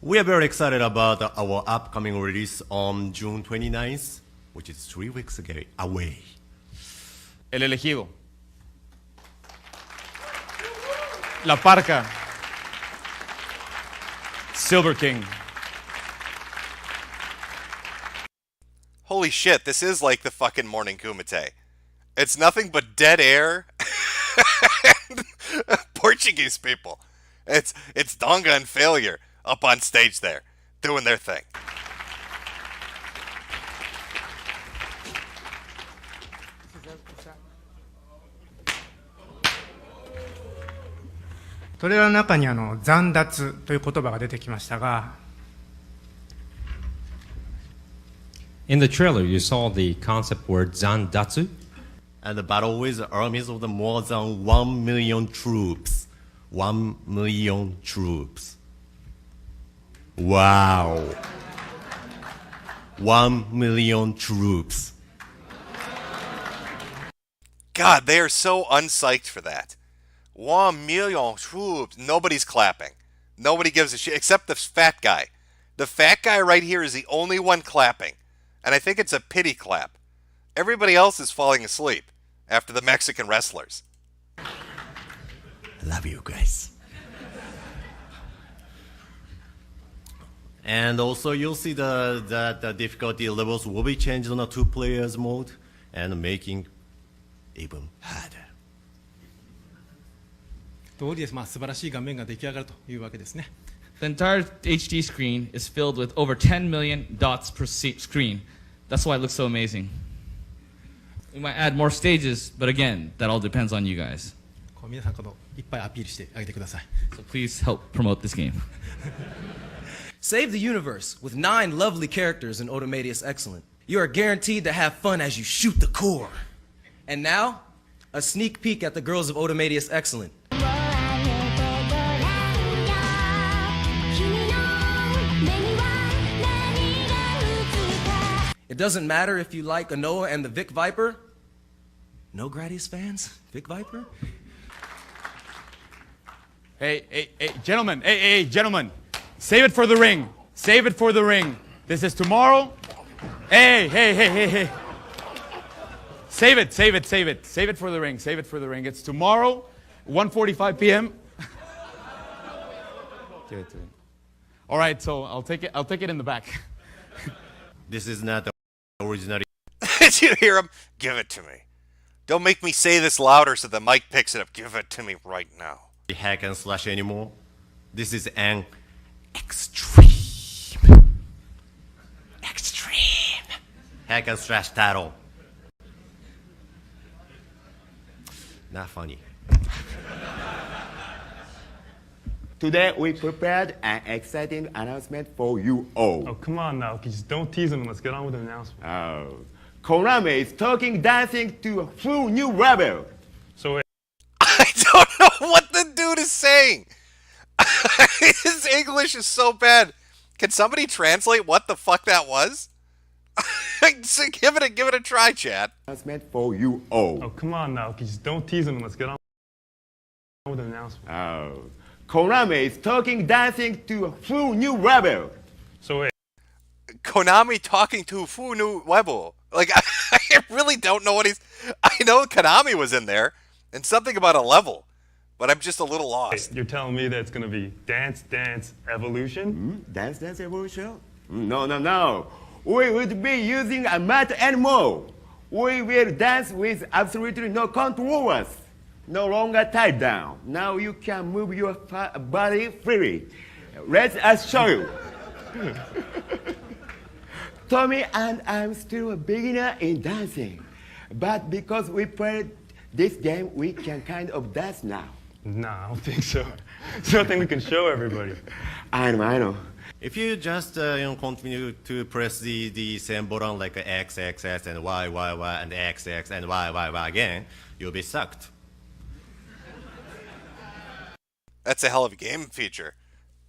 We are very excited about our upcoming release on June 29th, which is 3 weeks away. El elegido. La Parca. Silver King. Holy shit, this is like the fucking Morning Kumite. It's nothing but dead air and Portuguese people. It's Donga and Failure up on stage there, doing their thing. トレーラーの中に残脱という言葉が出てきましたが、 In the trailer, you saw the concept word Zandatsu. And the battle with armies of the more than 1 million troops. 1 million troops. Wow. 1 million troops. God, they are so unpsyched for that. 1 million troops. Nobody's clapping. Nobody gives a shit except the fat guy. The fat guy right here is the only one clapping. And I think it's a pity clap. Everybody else is falling asleep after the Mexican wrestlers. I love you guys. And also you'll see that the difficulty levels will be changed on a 2 players mode and making even harder. 通りです。素晴らしい画面が出来上がるというわけですね。 The entire HD screen is filled with over 10 million dots per screen. That's why it looks so amazing. We might add more stages, but again, that all depends on you guys. 皆さんいっぱいアピールしてあげてください。 So please help promote this game. Save the universe with 9 lovely characters in Automatius Excellent. You are guaranteed to have fun as you shoot the core. And now, a sneak peek at the girls of Automatius Excellent. It doesn't matter if you like Nooo and the Vic Viper. No Gradius fans? Vic Viper? Hey, gentlemen. Hey, gentlemen. Save it for the ring. Save it for the ring. This is tomorrow. Hey. Save it. Save it for the ring. Save it for the ring. It's tomorrow, 1:45 p.m. Give it to him. All right, so I'll take it in the back. This is not the original. Did you hear him? Give it to me. Don't make me say this louder so the mic picks it up. Give it to me right now. Hack and slash anymore. This is an extreme hack and slash title. Not funny. Today we prepared an exciting announcement for you all. Oh, come on now. Just don't tease him and let's get on with the announcement. Oh, KONAMI is talking dancing to a full new level. So I don't know what the dude is saying. His English is so bad. Can somebody translate what the fuck that was? give it a try, chat. Announcement for you all. Oh, come on now. Just don't tease him and let's get on with the announcement. Oh, KONAMI is talking dancing to a full new level. So KONAMI talking to a full new level. Like, I really don't know what he's... I know KONAMI was in there, and something about a level, but I'm just a little lost. You're telling me that it's going to be Dance Dance Evolution? Dance Dance Evolution? No. We would be using a mat and more. We will dance with absolutely no controls. No longer tied down. Now you can move your body freely. Let us show you. Tommy and I'm still a beginner in dancing. But because we played this game, we can kind of dance now. Nah, I don't think so. It's nothing we can show everybody. I know. If you just continue to press the same button like X, X, X, and Y, Y, Y, and X, X, and Y, Y, Y again, you'll be sucked. That's a hell of a game feature.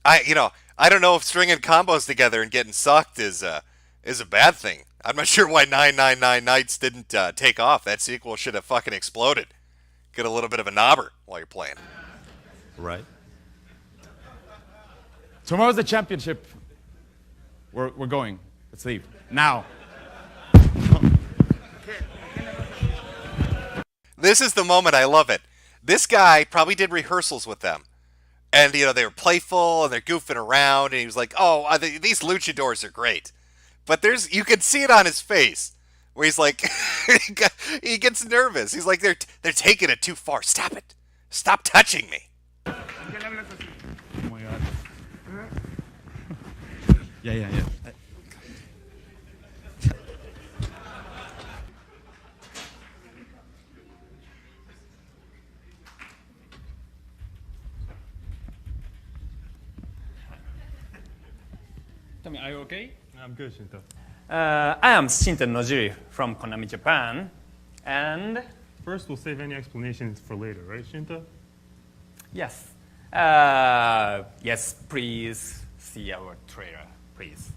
I don't know if stringing combos together and getting sucked is a bad thing. I'm not sure why 999 Nights didn't take off. That sequel should have fucking exploded. Get a little bit of a knobber while you're playing. Right. Tomorrow's the championship. We're going. Let's leave. Now. This is the moment. I love it. This guy probably did rehearsals with them. And, they were playful and they're goofing around. And he was like, oh, these luchadors are great. But you can see it on his face where he's like, he gets nervous. He's like, they're taking it too far. Stop it. Stop touching me. Oh my God. Yeah. Tommy, are you okay? I'm good, Shinto. I am Shinto Nojiri from KONAMI Japan, and... First, we'll save any explanations for later, right, Shinto? Yes. Yes, please see our trailer, please.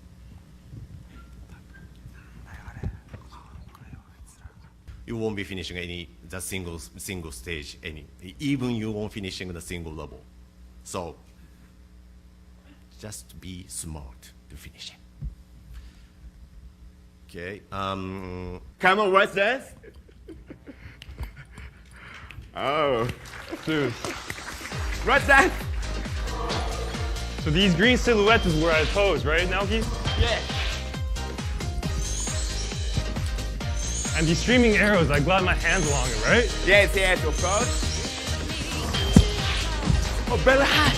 You won't be finishing the single stage, even you won't finishing the single level. So, just be smart to finish it. Okay. Come on, what's that? Oh, dude. What's that? So these green silhouettes is where I pose, right, Naoki? Yeah. And these streaming arrows, I glide my hands along it, right? Yes, of course. Oh, better hide.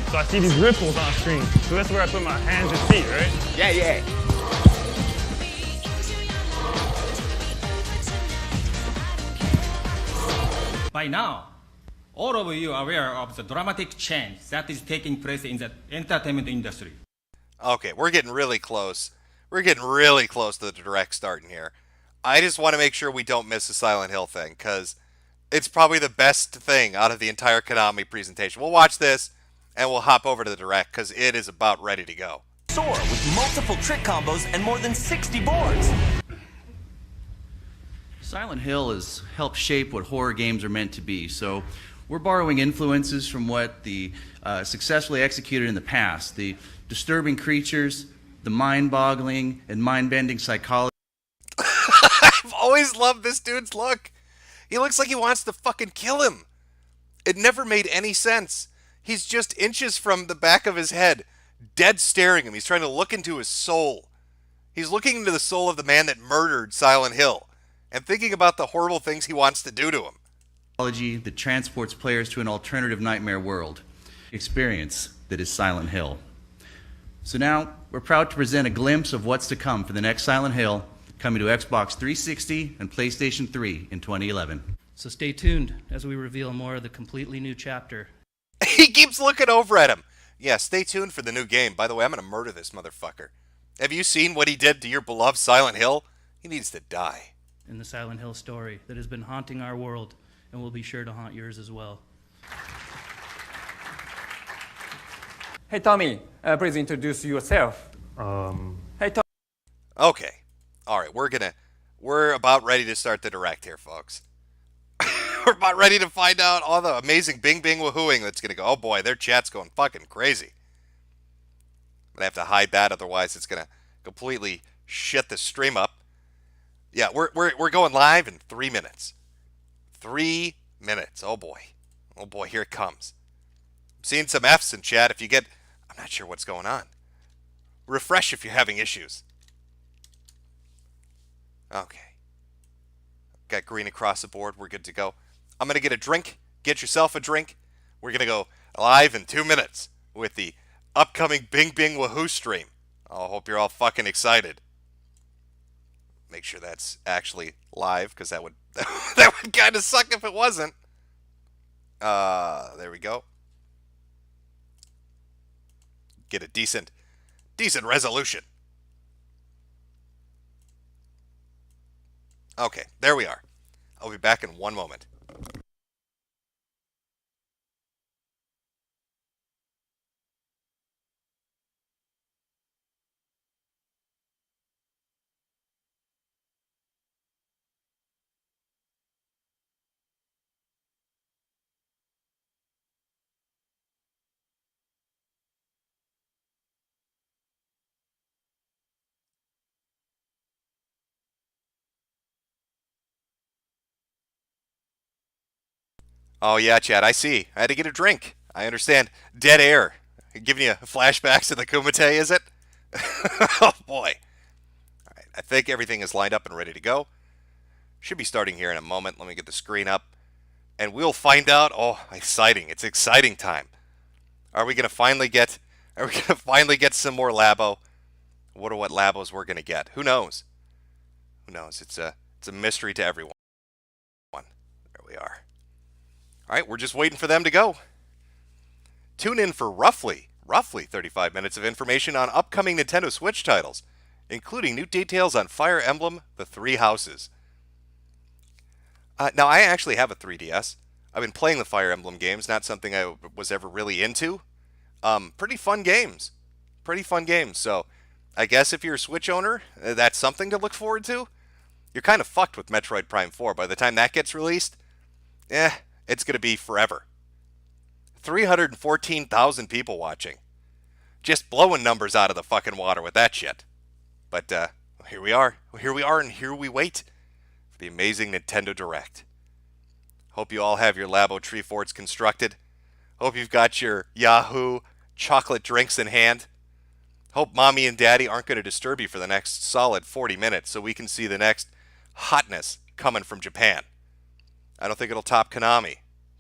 So I see these ripples on screen. So that's where I put my hands and feet, right? Yeah. By now, all of you are aware of the dramatic change that is taking place in the entertainment industry. Okay, we're getting really close. We're getting really close to the direct starting here. I just want to make sure we don't miss the Silent Hill thing, because it's probably the best thing out of the entire KONAMI presentation. We'll watch this, and we'll hop over to the direct because it is about ready to go. Soar with multiple trick combos and more than 60 boards. Silent Hill has helped shape what horror games are meant to be. So we're borrowing influences from what the successfully executed in the past. The disturbing creatures, the mind-boggling and mind-bending psychology. I've always loved this dude's look. He looks like he wants to fucking kill him. It never made any sense. He's just inches from the back of his head, dead staring him. He's trying to look into his soul. He's looking into the soul of the man that murdered Silent Hill and thinking about the horrible things he wants to do to him. That transports players to an alternative nightmare world. Experience that is Silent Hill. So now, we're proud to present a glimpse of what's to come for the next Silent Hill, coming to Xbox 360 and PlayStation 3 in 2011. So stay tuned as we reveal more of the completely new chapter. He keeps looking over at him. Yeah, stay tuned for the new game. By the way, I'm going to murder this motherfucker. Have you seen what he did to your beloved Silent Hill? He needs to die. In the Silent Hill story that has been haunting our world and will be sure to haunt yours as well. Hey Tommy, please introduce yourself. Hey Tommy. Okay. All right, we're about ready to start the direct here, folks. We're about ready to find out all the amazing bing bing wahooing that's going to go. Oh boy, their chat's going fucking crazy. I'm going to have to hide that, otherwise it's going to completely shit the stream up. Yeah, we're going live in 3 minutes. 3 minutes. Oh boy. Oh boy, here it comes. I'm seeing some F's in chat. If you get, I'm not sure what's going on. Refresh if you're having issues. Okay. Got green across the board. We're good to go. I'm going to get a drink. Get yourself a drink. We're going to go live in 2 minutes with the upcoming Bing Bing Wahoo stream. I hope you're all fucking excited. Make sure that's actually live, because that would that would kind of suck if it wasn't. There we go. Get a decent resolution. Okay, there we are. I'll be back in 1 moment. Oh, yeah, Chad, I see. I had to get a drink. I understand. Dead air. Giving you flashbacks to the Kumite, is it? Oh, boy. All right, I think everything is lined up and ready to go. Should be starting here in a moment. Let me get the screen up. And we'll find out. Oh, exciting. It's exciting time. Are we going to finally get some more Labo? I wonder what Labos we're going to get. Who knows? Who knows? It's a mystery to everyone. There we are. All right, we're just waiting for them to go. Tune in for roughly 35 minutes of information on upcoming Nintendo Switch titles, including new details on Fire Emblem: The Three Houses. Now, I actually have a 3DS. I've been playing the Fire Emblem games, not something I was ever really into. Pretty fun games. So, I guess if you're a Switch owner, that's something to look forward to. You're kind of fucked with Metroid Prime 4. By the time that gets released, it's going to be forever. 314,000 people watching. Just blowing numbers out of the fucking water with that shit. But here we are, and here we wait for the amazing Nintendo Direct. Hope you all have your Labo tree forts constructed. Hope you've got your Yahoo chocolate drinks in hand. Hope Mommy and Daddy aren't going to disturb you for the next solid 40 minutes so we can see the next hotness coming from Japan. I don't think it'll top KONAMI,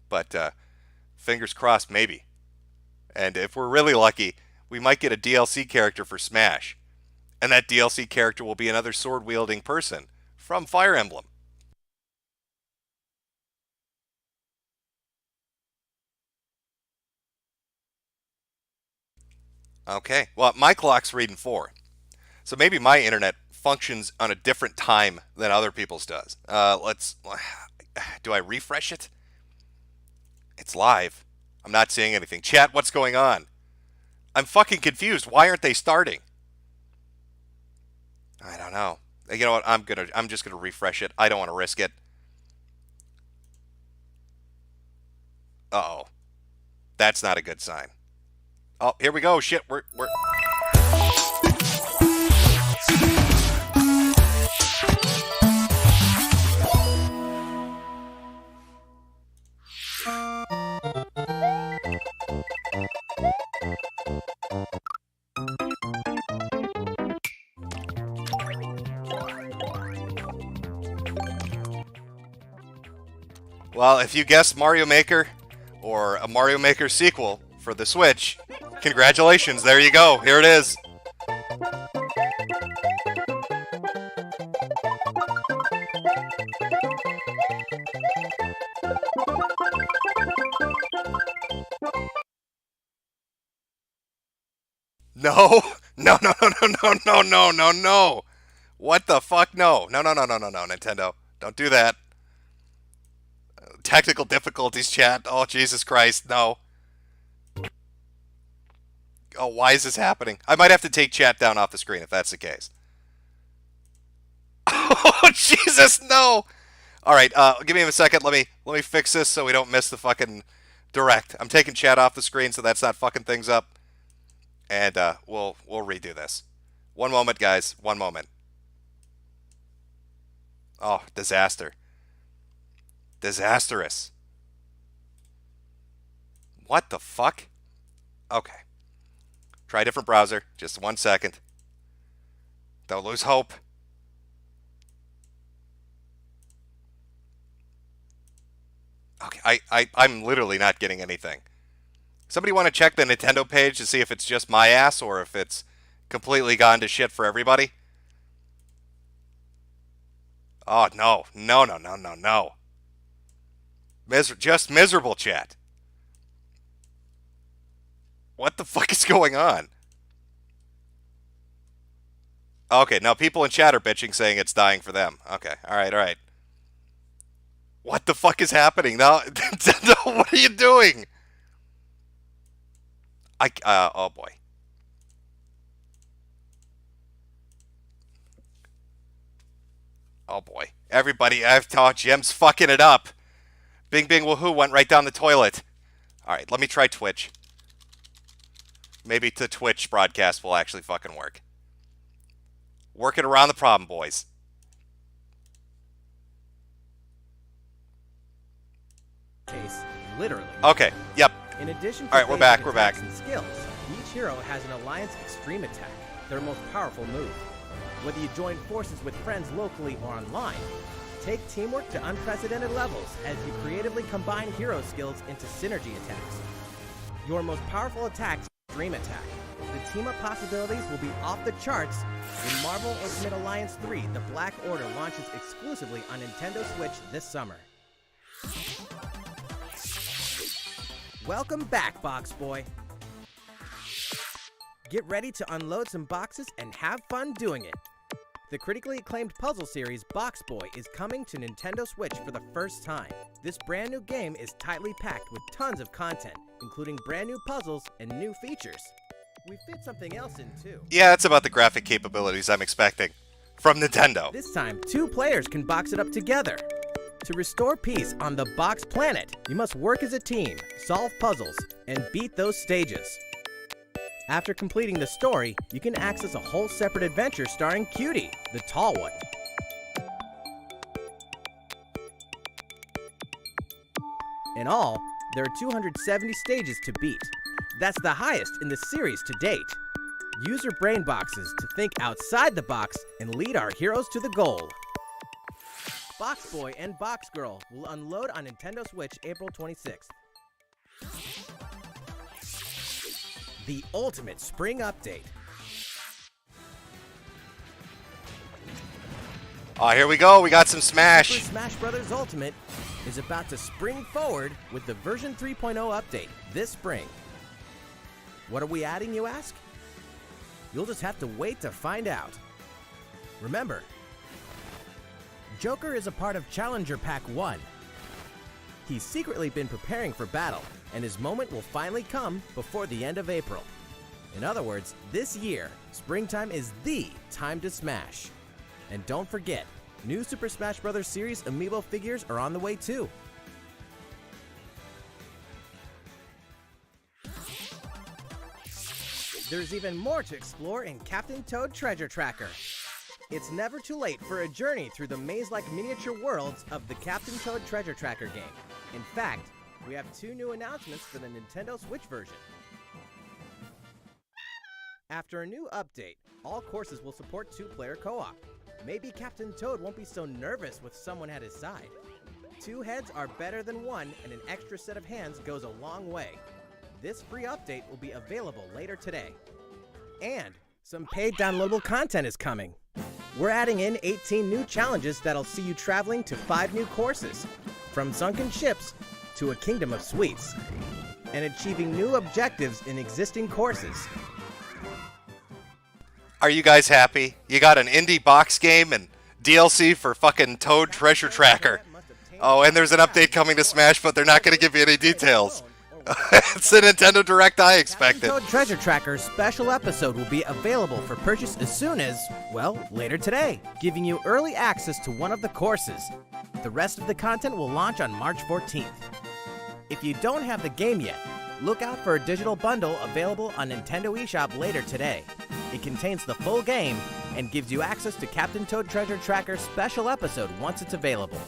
but fingers crossed, maybe. And if we're really lucky, we might get a DLC character for Smash. And that DLC character will be another sword-wielding person from Fire Emblem. Okay, well, my clock's reading 4. So maybe my internet functions on a different time than other people's does. Do I refresh it? It's live. I'm not seeing anything. Chat, what's going on? I'm fucking confused. Why aren't they starting? I don't know. You know what? I'm just gonna refresh it. I don't want to risk it. Uh-oh. That's not a good sign. Oh, here we go. Shit, we're Well, if you guessed Mario Maker or a Mario Maker sequel for the Switch, congratulations. There you go. Here it is. No. No, no, no, no, no, no, no, no, no. What the fuck? No. No, no, no, no, no, no, Nintendo. Don't do that. Technical difficulties, chat. Oh, Jesus Christ. No. Oh, why is this happening? I might have to take chat down off the screen if that's the case. Oh, Jesus, no. All right, give me a second. Let me fix this so we don't miss the fucking direct. I'm taking chat off the screen so that's not fucking things up. And we'll redo this. One moment, guys. One moment. Oh, disaster. Disastrous. What the fuck? Okay. Try a different browser. Just 1 second. Don't lose hope. Okay, I'm literally not getting anything. Somebody want to check the Nintendo page to see if it's just my ass or if it's completely gone to shit for everybody? Oh, no. No, no, no, no, no. Just miserable, chat. What the fuck is going on? Okay, now people in chat are bitching saying it's dying for them. Okay, alright, alright. What the fuck is happening? Now, what are you doing? Oh boy. Oh boy. Everybody, I've taught Jim's fucking it up. Bing Bing Wahoo went right down the toilet. Alright, let me try Twitch. Maybe the Twitch broadcast will actually fucking work. Working around the problem, boys. Case, literally. Okay, yep. In addition to Alright, we're back, we're attacks back. and skills, each hero has an Alliance Extreme Attack, their most powerful move. Whether you join forces with friends locally or online, take teamwork to unprecedented levels as you creatively combine hero skills into synergy attacks. Your most powerful attack, Extreme Attack. The team-up possibilities will be off the charts when Marvel Ultimate Alliance 3, The Black Order, launches exclusively on Nintendo Switch this summer. Welcome back, Box Boy. Get ready to unload some boxes and have fun doing it. The critically acclaimed puzzle series Box Boy is coming to Nintendo Switch for the first time. This brand new game is tightly packed with tons of content, including brand new puzzles and new features. We fit something else in too. Yeah, that's about the graphic capabilities I'm expecting from Nintendo. This time, 2 players can box it up together. To restore peace on the Box Planet, you must work as a team, solve puzzles, and beat those stages. After completing the story, you can access a whole separate adventure starring Cutie, the tall one. In all, there are 270 stages to beat. That's the highest in the series to date. Use your brain boxes to think outside the box and lead our heroes to the goal. Box Boy and Box Girl will unload on Nintendo Switch April 26th. The Ultimate Spring Update. Oh, here we go. We got some Smash. Super Smash Bros. Ultimate is about to spring forward with the version 3.0 update this spring. What are we adding, you ask? You'll just have to wait to find out. Remember, Joker is a part of Challenger Pack 1. He's secretly been preparing for battle, and his moment will finally come before the end of April. In other words, this year, springtime is the time to smash. And don't forget, new Super Smash Bros. Series amiibo figures are on the way too. There's even more to explore in Captain Toad Treasure Tracker. It's never too late for a journey through the maze-like miniature worlds of the Captain Toad Treasure Tracker game. In fact, we have 2 new announcements for the Nintendo Switch version. After a new update, all courses will support 2-player co-op. Maybe Captain Toad won't be so nervous with someone at his side. 2 heads are better than 1, and an extra set of hands goes a long way. This free update will be available later today. And some paid downloadable content is coming. We're adding in 18 new challenges that'll see you traveling to 5 new courses, from sunken ships to a kingdom of sweets, and achieving new objectives in existing courses. Are you guys happy? You got an indie box game and DLC for fucking Toad Treasure Tracker. Oh, and there's an update coming to Smash, but they're not going to give you any details. It's a Nintendo Direct I expected. Toad Treasure Tracker's special episode will be available for purchase as soon as, well, later today, giving you early access to one of the courses. The rest of the content will launch on March 14th. If you don't have the game yet, look out for a digital bundle available on Nintendo eShop later today. It contains the full game and gives you access to Captain Toad Treasure Tracker's special episode once it's available.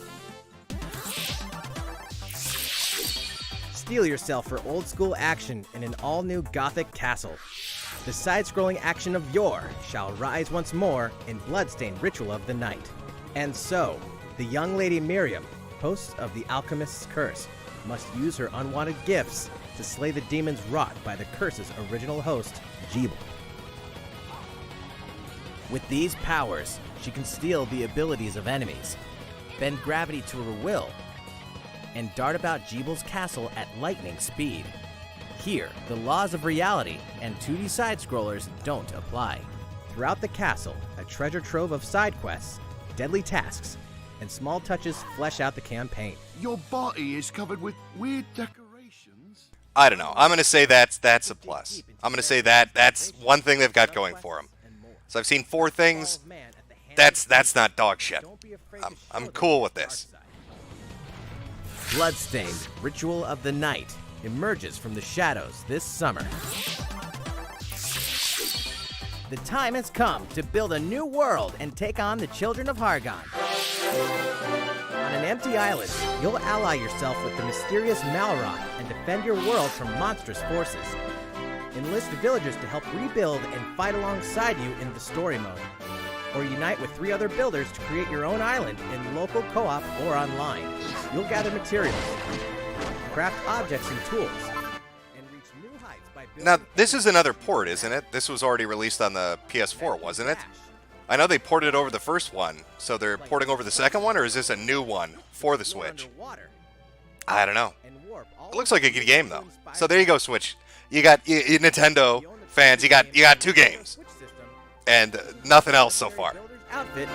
Steel yourself for old-school action in an all-new Gothic castle. The side-scrolling action of yore shall rise once more in bloodstained Ritual of the Night. And so, the young lady Miriam, host of the Alchemist's Curse, must use her unwanted gifts to slay the demons wrought by the curse's original host, Jeeble. With these powers, she can steal the abilities of enemies, bend gravity to her will, and dart about Jeeble's castle at lightning speed. Here, the laws of reality and 2D side-scrollers don't apply. Throughout the castle, a treasure trove of side quests, deadly tasks, and small touches flesh out the campaign. Your body is covered with weird decorations. I don't know. I'm going to say that's a plus. I'm going to say that's one thing they've got going for them. So I've seen 4 things. That's not dog shit. I'm cool with this. Bloodstained Ritual of the Night emerges from the shadows this summer. The time has come to build a new world and take on the children of Hargon. On an empty island, you'll ally yourself with the mysterious Malroth and defend your world from monstrous forces. Enlist villagers to help rebuild and fight alongside you in the story mode. Or unite with 3 other builders to create your own island in local co-op or online. You'll gather materials, craft objects and tools, and reach new heights by building... Now, this is another port, isn't it? This was already released on the PS4, wasn't it? I know they ported over the first one, so they're porting over the second one, or is this a new one for the Switch? I don't know. It looks like a good game, though. So there you go, Switch. You got you Nintendo fans. You got 2 games, and nothing else so far. Outfit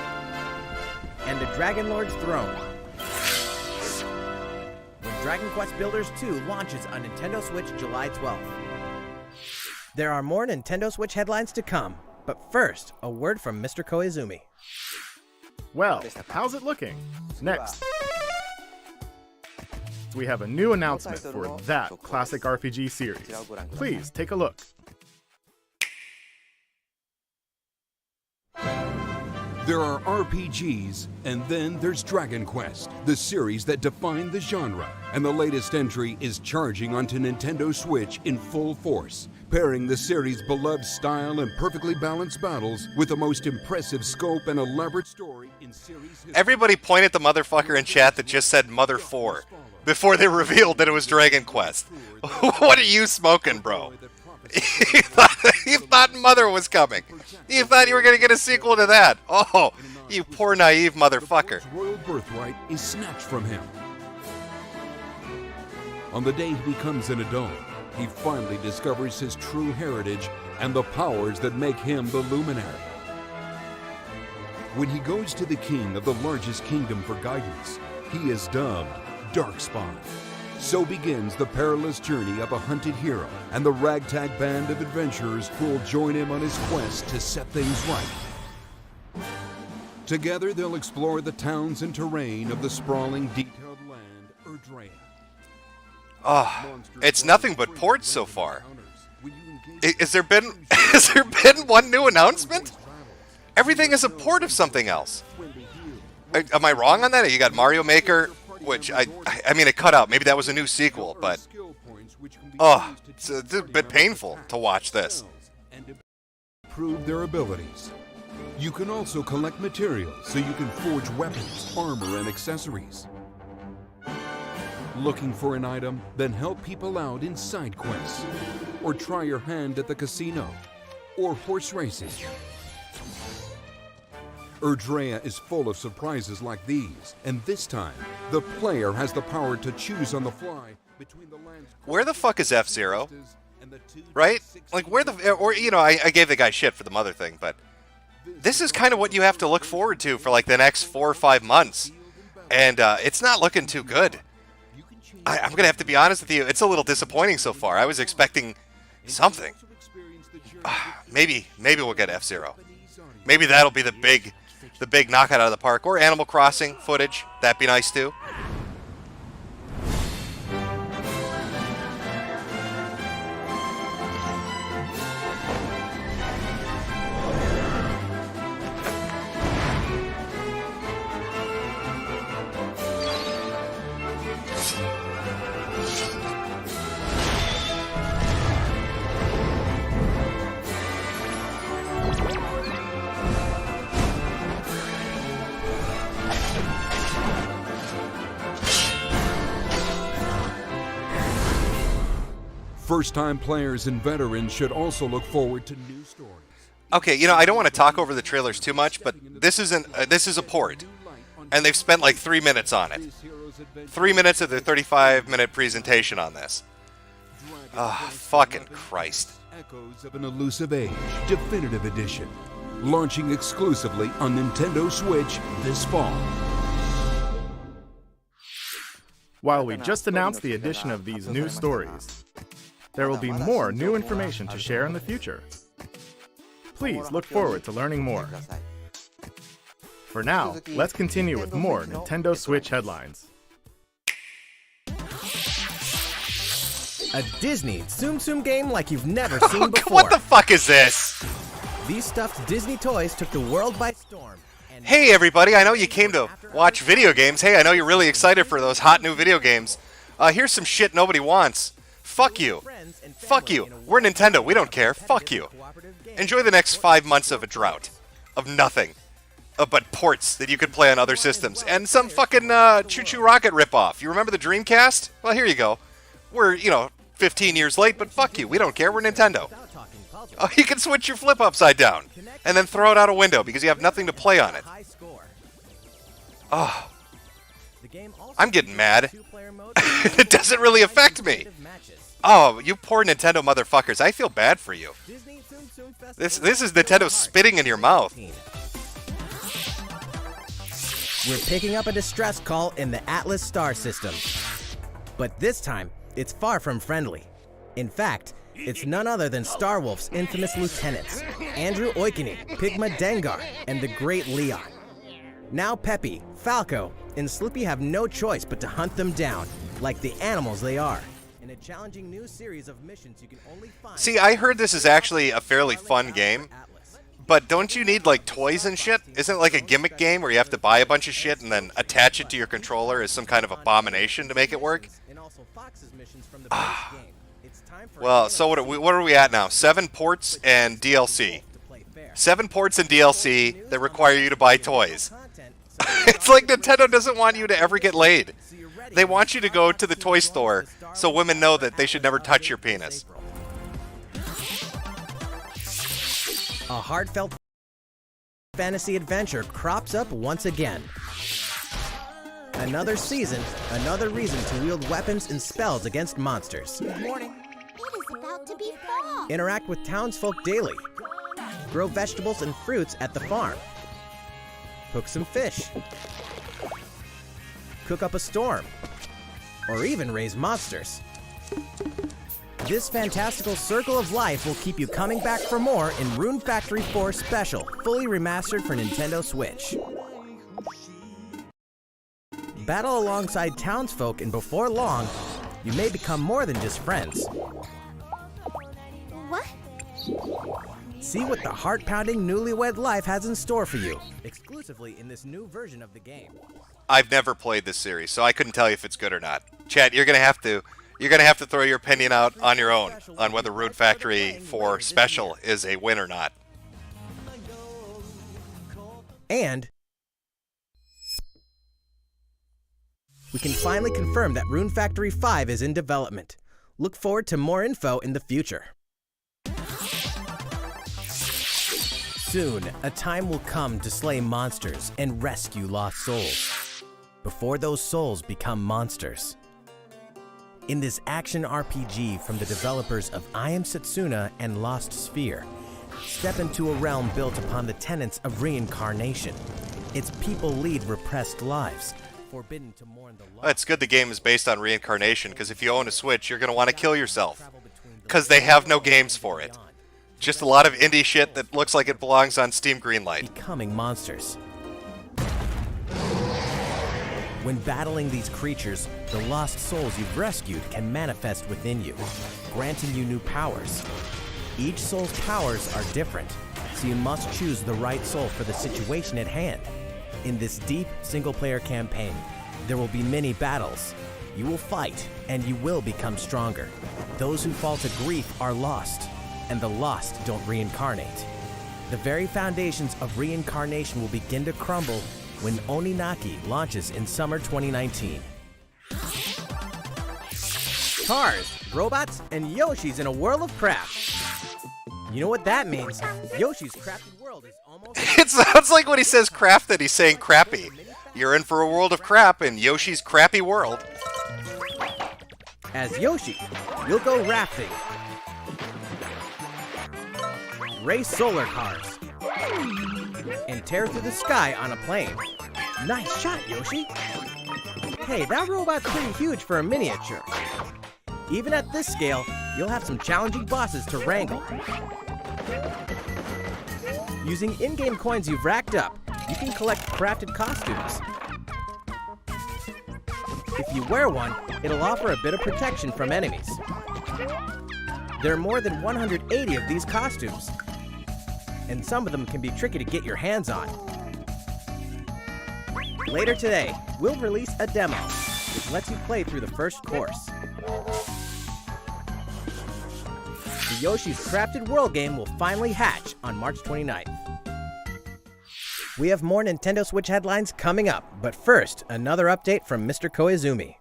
and the Dragon Lord's throne. When Dragon Quest Builders 2 launches on Nintendo Switch July 12th. There are more Nintendo Switch headlines to come, but first, a word from Mr. Koizumi. Well, how's it looking? Next, we have a new announcement for that classic RPG series. Please take a look. There are RPGs, and then there's Dragon Quest, the series that defined the genre. And the latest entry is charging onto Nintendo Switch in full force, pairing the series' beloved style and perfectly balanced battles with the most impressive scope and elaborate story in series history. Everybody point at the motherfucker in chat that just said Mother 4 before they revealed that it was Dragon Quest. What are you smoking, bro? You thought Mother was coming. You thought you were going to get a sequel to that. Oh, you poor naive motherfucker. His royal birthright is snatched from him. On the day he becomes an adult, he finally discovers his true heritage and the powers that make him the luminary. When he goes to the king of the largest kingdom for guidance, he is dubbed Darkspawn. So begins the perilous journey of a hunted hero and the ragtag band of adventurers who will join him on his quest to set things right. Together, they'll explore the towns and terrain of the sprawling, detailed land, Erdrea. It's nothing but ports so far. Has there been one new announcement? Everything is a port of something else. Am I wrong on that? You got Mario Maker, which I mean it cut out. Maybe that was a new sequel, but it's a bit painful to watch this. Prove their abilities. You can also collect materials so you can forge weapons, armor, and accessories. Looking for an item? Then help people out in side quests. Or try your hand at the casino. Or horse racing. Erdrea is full of surprises like these, and this time, the player has the power to choose on the fly between the land's... Where the fuck is F-Zero? Right? Like, where the... Or, you know, I gave the guy shit for the mother thing, but... This is kind of what you have to look forward to for, like, the next 4 or 5 months. And, it's not looking too good. I'm gonna have to be honest with you, it's a little disappointing so far. I was expecting something. Maybe we'll get F-Zero. Maybe that'll be the big knockout out of the park. Or Animal Crossing footage. That'd be nice too. First-time players and veterans should also look forward to new stories. Okay, you know, I don't want to talk over the trailers too much, but this is a port, and they've spent like 3 minutes on it. 3 minutes of their 35-minute presentation on this. Fucking Christ. Echoes of an Elusive Age Definitive Edition, launching exclusively on Nintendo Switch this fall. While we just announced the addition of these new stories, there will be more new information to share in the future. Please look forward to learning more. For now, let's continue with more Nintendo Switch headlines. A Disney Tsum Tsum game like you've never seen before. What the fuck is this? These stuffed Disney toys took the world by storm. Hey everybody, I know you came to watch video games. Hey, I know you're really excited for those hot new video games. Here's some shit nobody wants. Fuck you. Fuck you. We're Nintendo. We don't care. Fuck you. Enjoy the next 5 months of a drought. Of nothing. But ports that you could play on other systems. And some fucking Choo Choo Rocket ripoff. You remember the Dreamcast? Well, here you go. We're, 15 years late, but fuck you. We don't care. We're Nintendo. Oh, you can switch your flip upside down. And then throw it out a window because you have nothing to play on it. Oh. I'm getting mad. It doesn't really affect me. Oh, you poor Nintendo motherfuckers. I feel bad for you. This is Nintendo spitting in your mouth. We're picking up a distress call in the Atlas star system. But this time, it's far from friendly. In fact, it's none other than Starwolf's infamous lieutenants, Andrew Oikini, Pigma Dengar, and the Great Leon. Now Peppy, Falco, and Slippy have no choice but to hunt them down, like the animals they are. In a challenging new series of missions you can only find... See, I heard this is actually a fairly fun game, but don't you need, like, toys and shit? Isn't it like a gimmick game where you have to buy a bunch of shit and then attach it to your controller as some kind of abomination to make it work? Well, so what are we at now? 7 ports and DLC. 7 ports and DLC that require you to buy toys. It's like Nintendo doesn't want you to ever get laid. They want you to go to the toy store so women know that they should never touch your penis. A heartfelt fantasy adventure crops up once again. Another season, another reason to wield weapons and spells against monsters. Good morning. It is about to be fall. Interact with townsfolk daily. Grow vegetables and fruits at the farm. Cook some fish. Cook up a storm. or even raise monsters. This fantastical circle of life will keep you coming back for more in Rune Factory 4 Special, fully remastered for Nintendo Switch. Battle alongside townsfolk, and before long, you may become more than just friends. What? See what the heart-pounding newlywed life has in store for you, exclusively in this new version of the game. I've never played this series, so I couldn't tell you if it's good or not. Chat, you're gonna have to throw your opinion out on your own on whether Rune Factory 4 Special is a win or not. And we can finally confirm that Rune Factory 5 is in development. Look forward to more info in the future. Soon, a time will come to slay monsters and rescue lost souls, before those souls become monsters. In this action RPG from the developers of I Am Setsuna and Lost Sphere, step into a realm built upon the tenets of reincarnation. Its people lead repressed lives, forbidden to mourn the lost. Well, it's good the game is based on reincarnation, because if you own a Switch, you're going to want to kill yourself. Because they have no games for it. Just a lot of indie shit that looks like it belongs on Steam Greenlight. Becoming monsters. When battling these creatures, the lost souls you've rescued can manifest within you, granting you new powers. Each soul's powers are different, so you must choose the right soul for the situation at hand. In this deep single-player campaign, there will be many battles. You will fight, and you will become stronger. Those who fall to grief are lost, and the lost don't reincarnate. The very foundations of reincarnation will begin to crumble when Oninaki launches in summer 2019. Cars, robots, and Yoshis in a world of crap. You know what that means? Yoshi's Crafted World is almost... It sounds like when he says crafted, he's saying crappy. You're in for a world of crap in Yoshi's crappy world. As Yoshi, you'll go rafting, race solar cars, and tear through the sky on a plane. Nice shot, Yoshi! Hey, that robot's pretty huge for a miniature. Even at this scale, you'll have some challenging bosses to wrangle. Using in-game coins you've racked up, you can collect crafted costumes. If you wear one, it'll offer a bit of protection from enemies. There are more than 180 of these costumes, and some of them can be tricky to get your hands on. Later today, we'll release a demo, which lets you play through the first course. The Yoshi's Crafted World game will finally hatch on March 29th. We have more Nintendo Switch headlines coming up, but first, another update from Mr. Koizumi.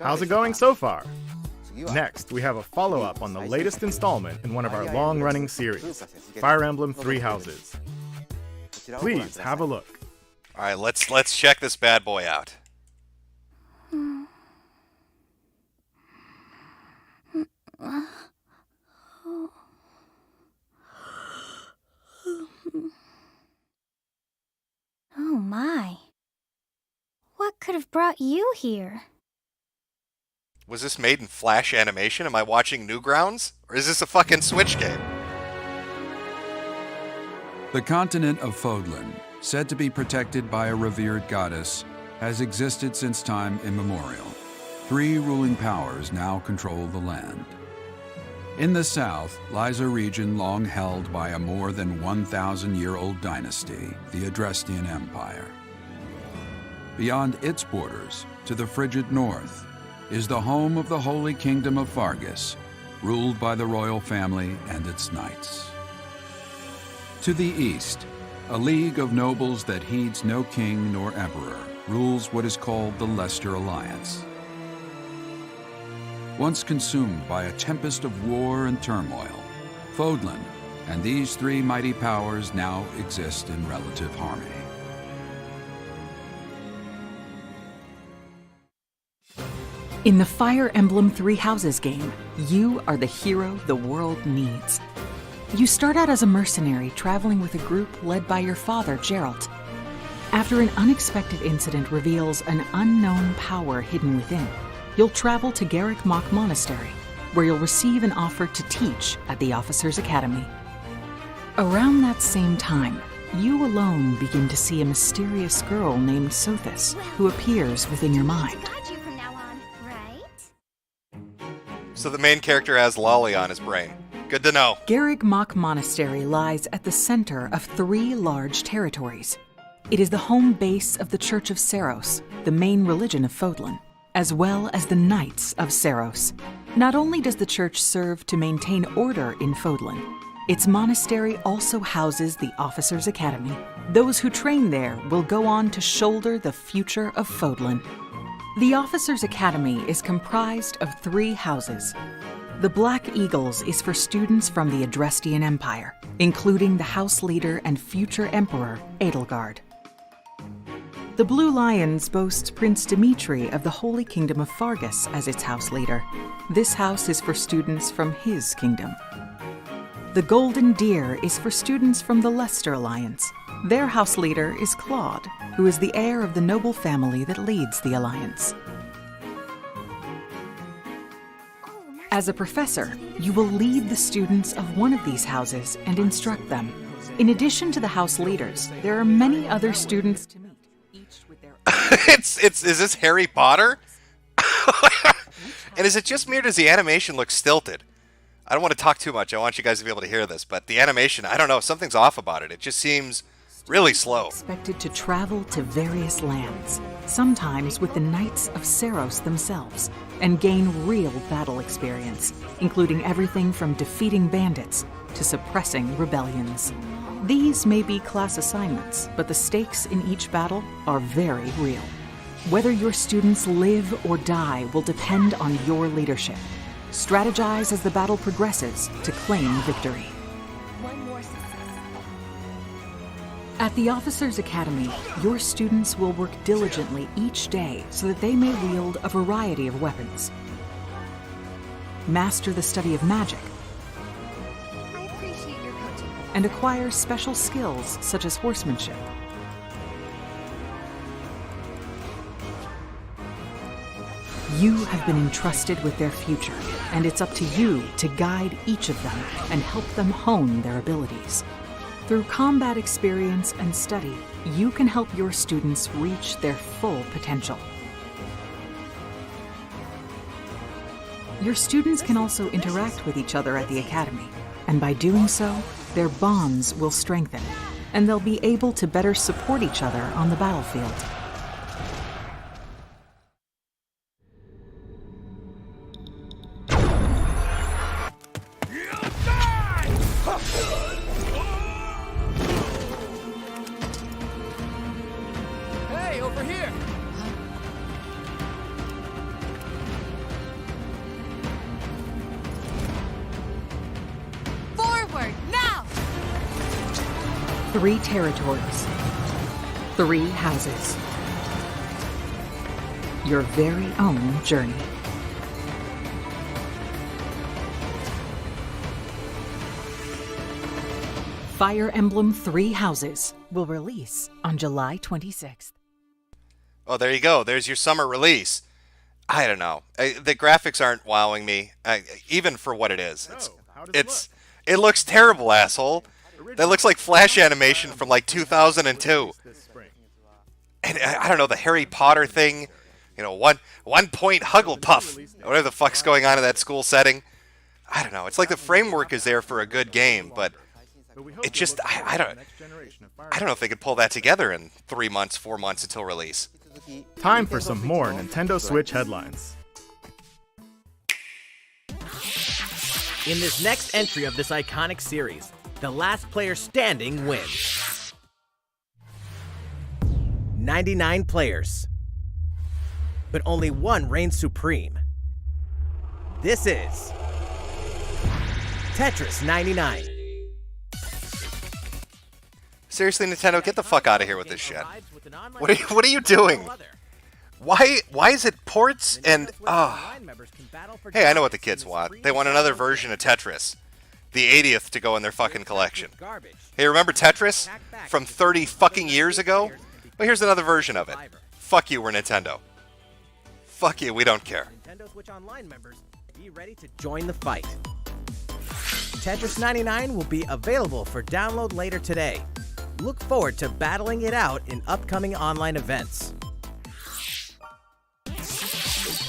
How's it going so far? Next, we have a follow-up on the latest installment in one of our long-running series, Fire Emblem Three Houses. Please have a look. All right, let's check this bad boy out. Oh my. What could have brought you here? Was this made in Flash animation? Am I watching Newgrounds? Or is this a fucking Switch game? The continent of Fodlan, said to be protected by a revered goddess, has existed since time immemorial. 3 ruling powers now control the land. In the south lies a region long held by a more than 1,000-year-old dynasty, the Adrestian Empire. Beyond its borders, to the frigid north, is the home of the Holy Kingdom of Fargus, ruled by the royal family and its knights. To the east, a league of nobles that heeds no king nor emperor rules what is called the Leicester Alliance. Once consumed by a tempest of war and turmoil, Fodlan and these 3 mighty powers now exist in relative harmony. In the Fire Emblem Three Houses game, you are the hero the world needs. You start out as a mercenary traveling with a group led by your father, Geralt. After an unexpected incident reveals an unknown power hidden within, you'll travel to Garrick Mach Monastery, where you'll receive an offer to teach at the Officers' Academy. Around that same time, you alone begin to see a mysterious girl named Sothis, who appears within your mind. So the main character has Lolly on his brain. Good to know. Garrick Mach Monastery lies at the center of 3 large territories. It is the home base of the Church of Seros, the main religion of Fodlan, as well as the Knights of Seros. Not only does the church serve to maintain order in Fodlan, its monastery also houses the Officers' Academy. Those who train there will go on to shoulder the future of Fodlan. The Officers' Academy is comprised of 3 houses. The Black Eagles is for students from the Adrestian Empire, including the House Leader and future Emperor, Edelgard. The Blue Lions boasts Prince Dimitri of the Holy Kingdom of Fargus as its House Leader. This house is for students from his kingdom. The Golden Deer is for students from the Leicester Alliance. Their house leader is Claude, who is the heir of the noble family that leads the Alliance. As a professor, you will lead the students of one of these houses and instruct them. In addition to the house leaders, there are many other students to meet, each with their Is this Harry Potter? And is it just me or does the animation look stilted? I don't want to talk too much. I want you guys to be able to hear this, but the animation, I don't know, something's off about it. It just seems really slow. Expected to travel to various lands, sometimes with the Knights of Seros themselves, and gain real battle experience, including everything from defeating bandits to suppressing rebellions. These may be class assignments, but the stakes in each battle are very real. Whether your students live or die will depend on your leadership. Strategize as the battle progresses to claim victory. At the Officers' Academy, your students will work diligently each day so that they may wield a variety of weapons. Master the study of magic. And acquire special skills such as horsemanship. You have been entrusted with their future, and it's up to you to guide each of them and help them hone their abilities. Through combat experience and study, you can help your students reach their full potential. Your students can also interact with each other at the Academy, and by doing so, their bonds will strengthen, and they'll be able to better support each other on the battlefield. Hey, over here! Forward, now! 3 territories. 3 houses. Your very own journey. Fire Emblem 3 Houses will release on July 26th. Oh, there you go. There's your summer release. I don't know. The graphics aren't wowing me, even for what it is. It looks terrible, asshole. That looks like Flash animation from like 2002. And I don't know, the Harry Potter thing, you know, one point Hugglepuff, whatever the fuck's going on in that school setting. I don't know. It's like the framework is there for a good game, but it just, I don't know if they could pull that together in 3 months, 4 months until release. Time for some more Nintendo Switch headlines. In this next entry of this iconic series, the last player standing wins. 99 players. But only one reigns supreme. This is Tetris 99. Seriously, Nintendo, get the fuck out of here with this shit. What are you doing? Why is it ports and Hey, I know what the kids want. They want another version of Tetris. The 80th to go in their fucking collection. Hey, remember Tetris? From 30 fucking years ago? Well, here's another version of it. Fuck you, we're Nintendo. Fuck you, we don't care. Nintendo Switch Online members, be ready to join the fight. Tetris 99 will be available for download later today. Look forward to battling it out in upcoming online events.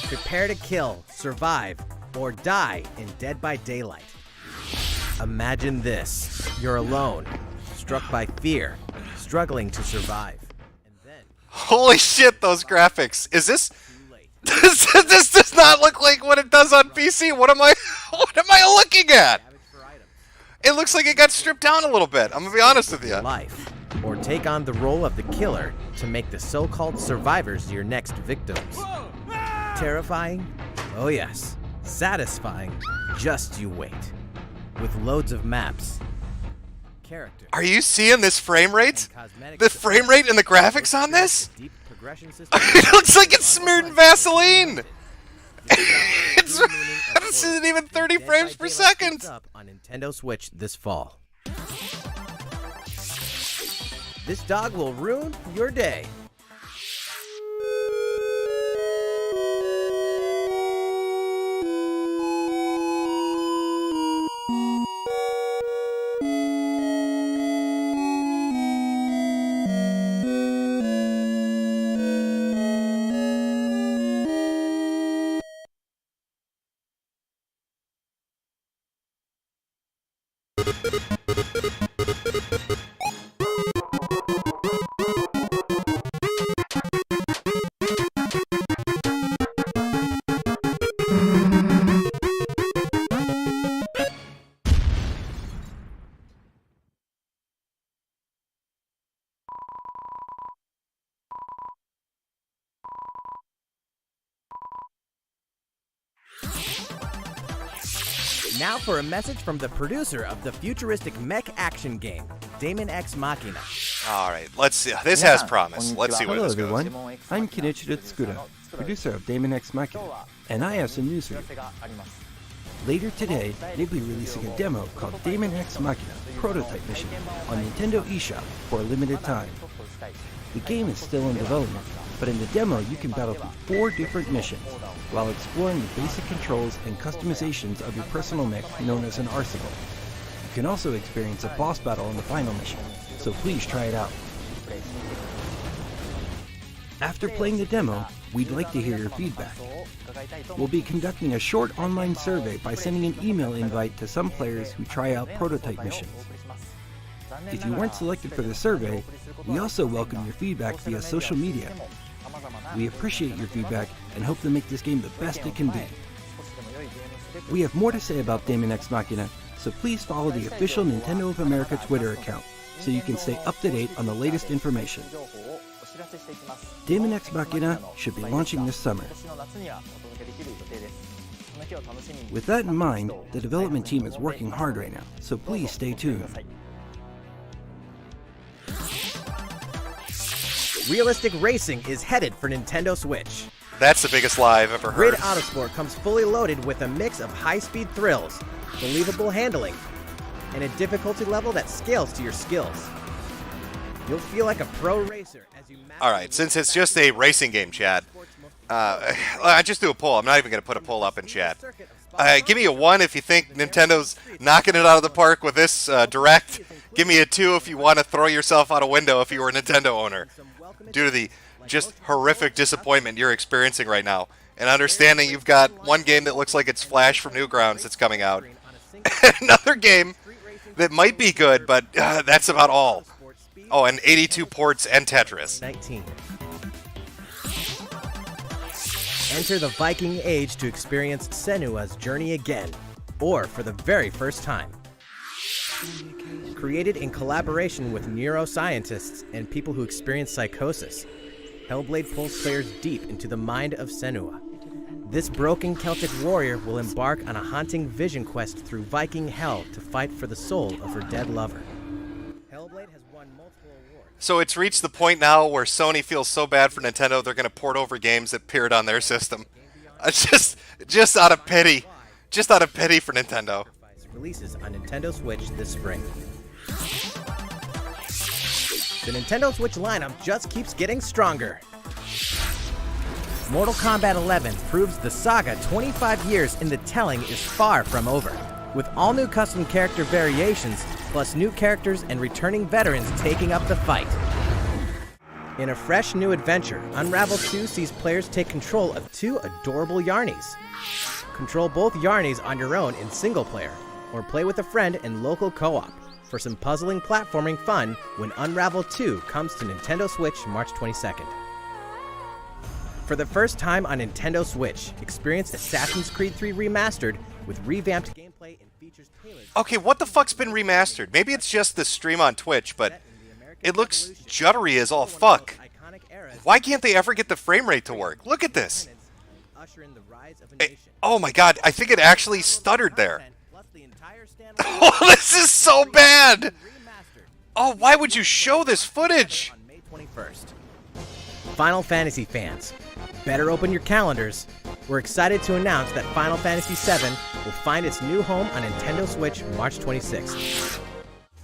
Prepare to kill, survive, or die in Dead by Daylight. Imagine this. You're alone, struck by fear, struggling to survive. Holy shit, those graphics. Is this... this does not look like what it does on PC. What am I looking at? It looks like it got stripped down a little bit. I'm gonna be honest with you. Life, or take on the role of the killer to make the so-called survivors your next victims. Terrifying? Oh yes. Satisfying? Just you wait. With loads of maps. Characters. Are you seeing this frame rate? The frame rate and the graphics on this? It looks like it's smeared in Vaseline. This isn't even 30 frames per second. On Nintendo Switch this fall. This dog will ruin your day. Now for a message from the producer of the futuristic mech action game, Daemon X Machina. All right, let's see. This has promise. Let's see where Hello this goes. everyone, I'm Kenichiro Tsukuda, producer of Daemon X Machina, and I have some news for you. Later today, they'll be releasing a demo called Daemon X Machina Prototype Mission on Nintendo eShop for a limited time. The game is still in development, but in the demo you can battle through 4 different missions while exploring the basic controls and customizations of your personal mech known as an arsenal. You can also experience a boss battle in the final mission, so please try it out. After playing the demo, we'd like to hear your feedback. We'll be conducting a short online survey by sending an email invite to some players who try out prototype missions. If you weren't selected for the survey, we also welcome your feedback via social media. We appreciate your feedback and hope to make this game the best it can be. We have more to say about Daemon X Machina, so please follow the official Nintendo of America Twitter account so you can stay up to date on the latest information. Daemon X Machina should be launching this summer. With that in mind, the development team is working hard right now, so please stay tuned. Realistic racing is headed for Nintendo Switch. That's the biggest lie I've ever heard. Grid Autosport comes fully loaded with a mix of high-speed thrills, believable handling, and a difficulty level that scales to your skills. You'll feel like a pro racer as you All right, since it's just a racing game, Chad, I just do a poll. I'm not even going to put a poll up in chat. Give me a 1 if you think Nintendo's knocking it out of the park with this Direct. Give me a 2 if you want to throw yourself out a window if you were a Nintendo owner, due to the just horrific disappointment you're experiencing right now. And understanding you've got one game that looks like it's Flash from Newgrounds that's coming out. Another game that might be good, but that's about all. Oh, and 82 ports and Tetris. 19. Enter the Viking Age to experience Senua's journey again, or for the very first time. Created in collaboration with neuroscientists and people who experience psychosis, Hellblade pulls players deep into the mind of Senua. This broken Celtic warrior will embark on a haunting vision quest through Viking hell to fight for the soul of her dead lover. Hellblade has won multiple awards. So it's reached the point now where Sony feels so bad for Nintendo they're going to port over games that appeared on their system. Just out of pity. Just out of pity for Nintendo. Releases on Nintendo Switch this spring. The Nintendo Switch lineup just keeps getting stronger. Mortal Kombat 11 proves the saga 25 years in the telling is far from over, with all new custom character variations, plus new characters and returning veterans taking up the fight. In a fresh new adventure, Unravel 2 sees players take control of 2 adorable Yarnies. Control both Yarnies on your own in single player, or play with a friend in local co-op for some puzzling platforming fun when Unravel 2 comes to Nintendo Switch March 22nd. For the first time on Nintendo Switch, experience Assassin's Creed 3 Remastered with revamped gameplay and features tailored... Okay, what the fuck's been remastered? Maybe it's just the stream on Twitch, but it looks juddery as all fuck. Why can't they ever get the frame rate to work? Look at this. Oh my god, I think it actually stuttered there. Oh, this is so bad! Oh, why would you show this footage? Final Fantasy fans, better open your calendars. We're excited to announce that Final Fantasy VII will find its new home on Nintendo Switch March 26th.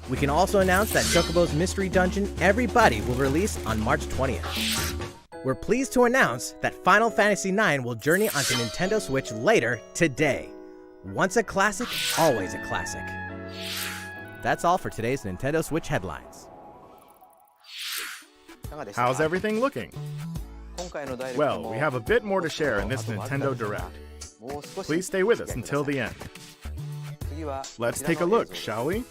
We can also announce that Chocobo's Mystery Dungeon Everybody will release on March 20th. We're pleased to announce that Final Fantasy IX will journey onto Nintendo Switch later today. Once a classic, always a classic. That's all for today's Nintendo Switch headlines. How's everything looking? Well, we have a bit more to share in this Nintendo Direct. Please stay with us until the end. Let's take a look, shall we?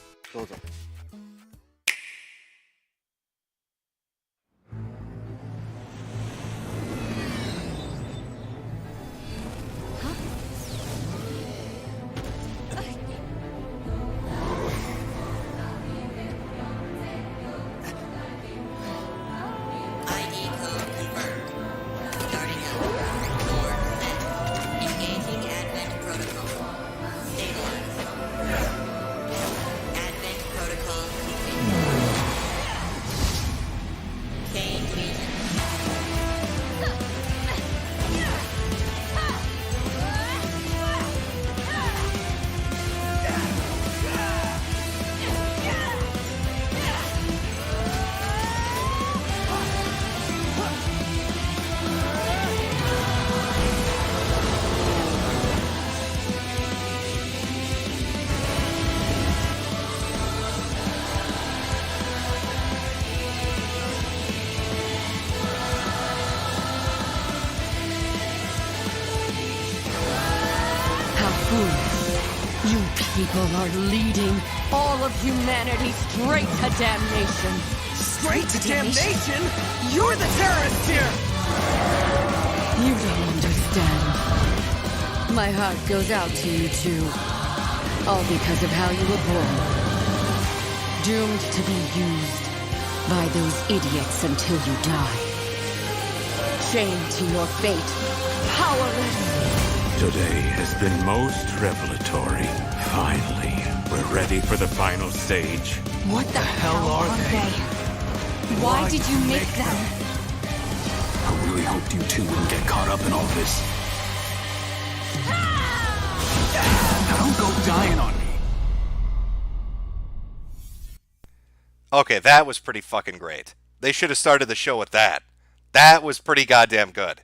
You people are leading all of humanity straight to damnation. Straight to damnation? You're the terrorist here! You don't understand. My heart goes out to you too. All because of how you were born. Doomed to be used by those idiots until you die. Chained to your fate. Powerless. Today has been most revelatory. Finally, we're ready for the final stage. What the hell are they? Why did you make them? I really hoped you two wouldn't get caught up in all this. Now don't go dying on me. Okay, that was pretty fucking great. They should have started the show with that. That was pretty goddamn good.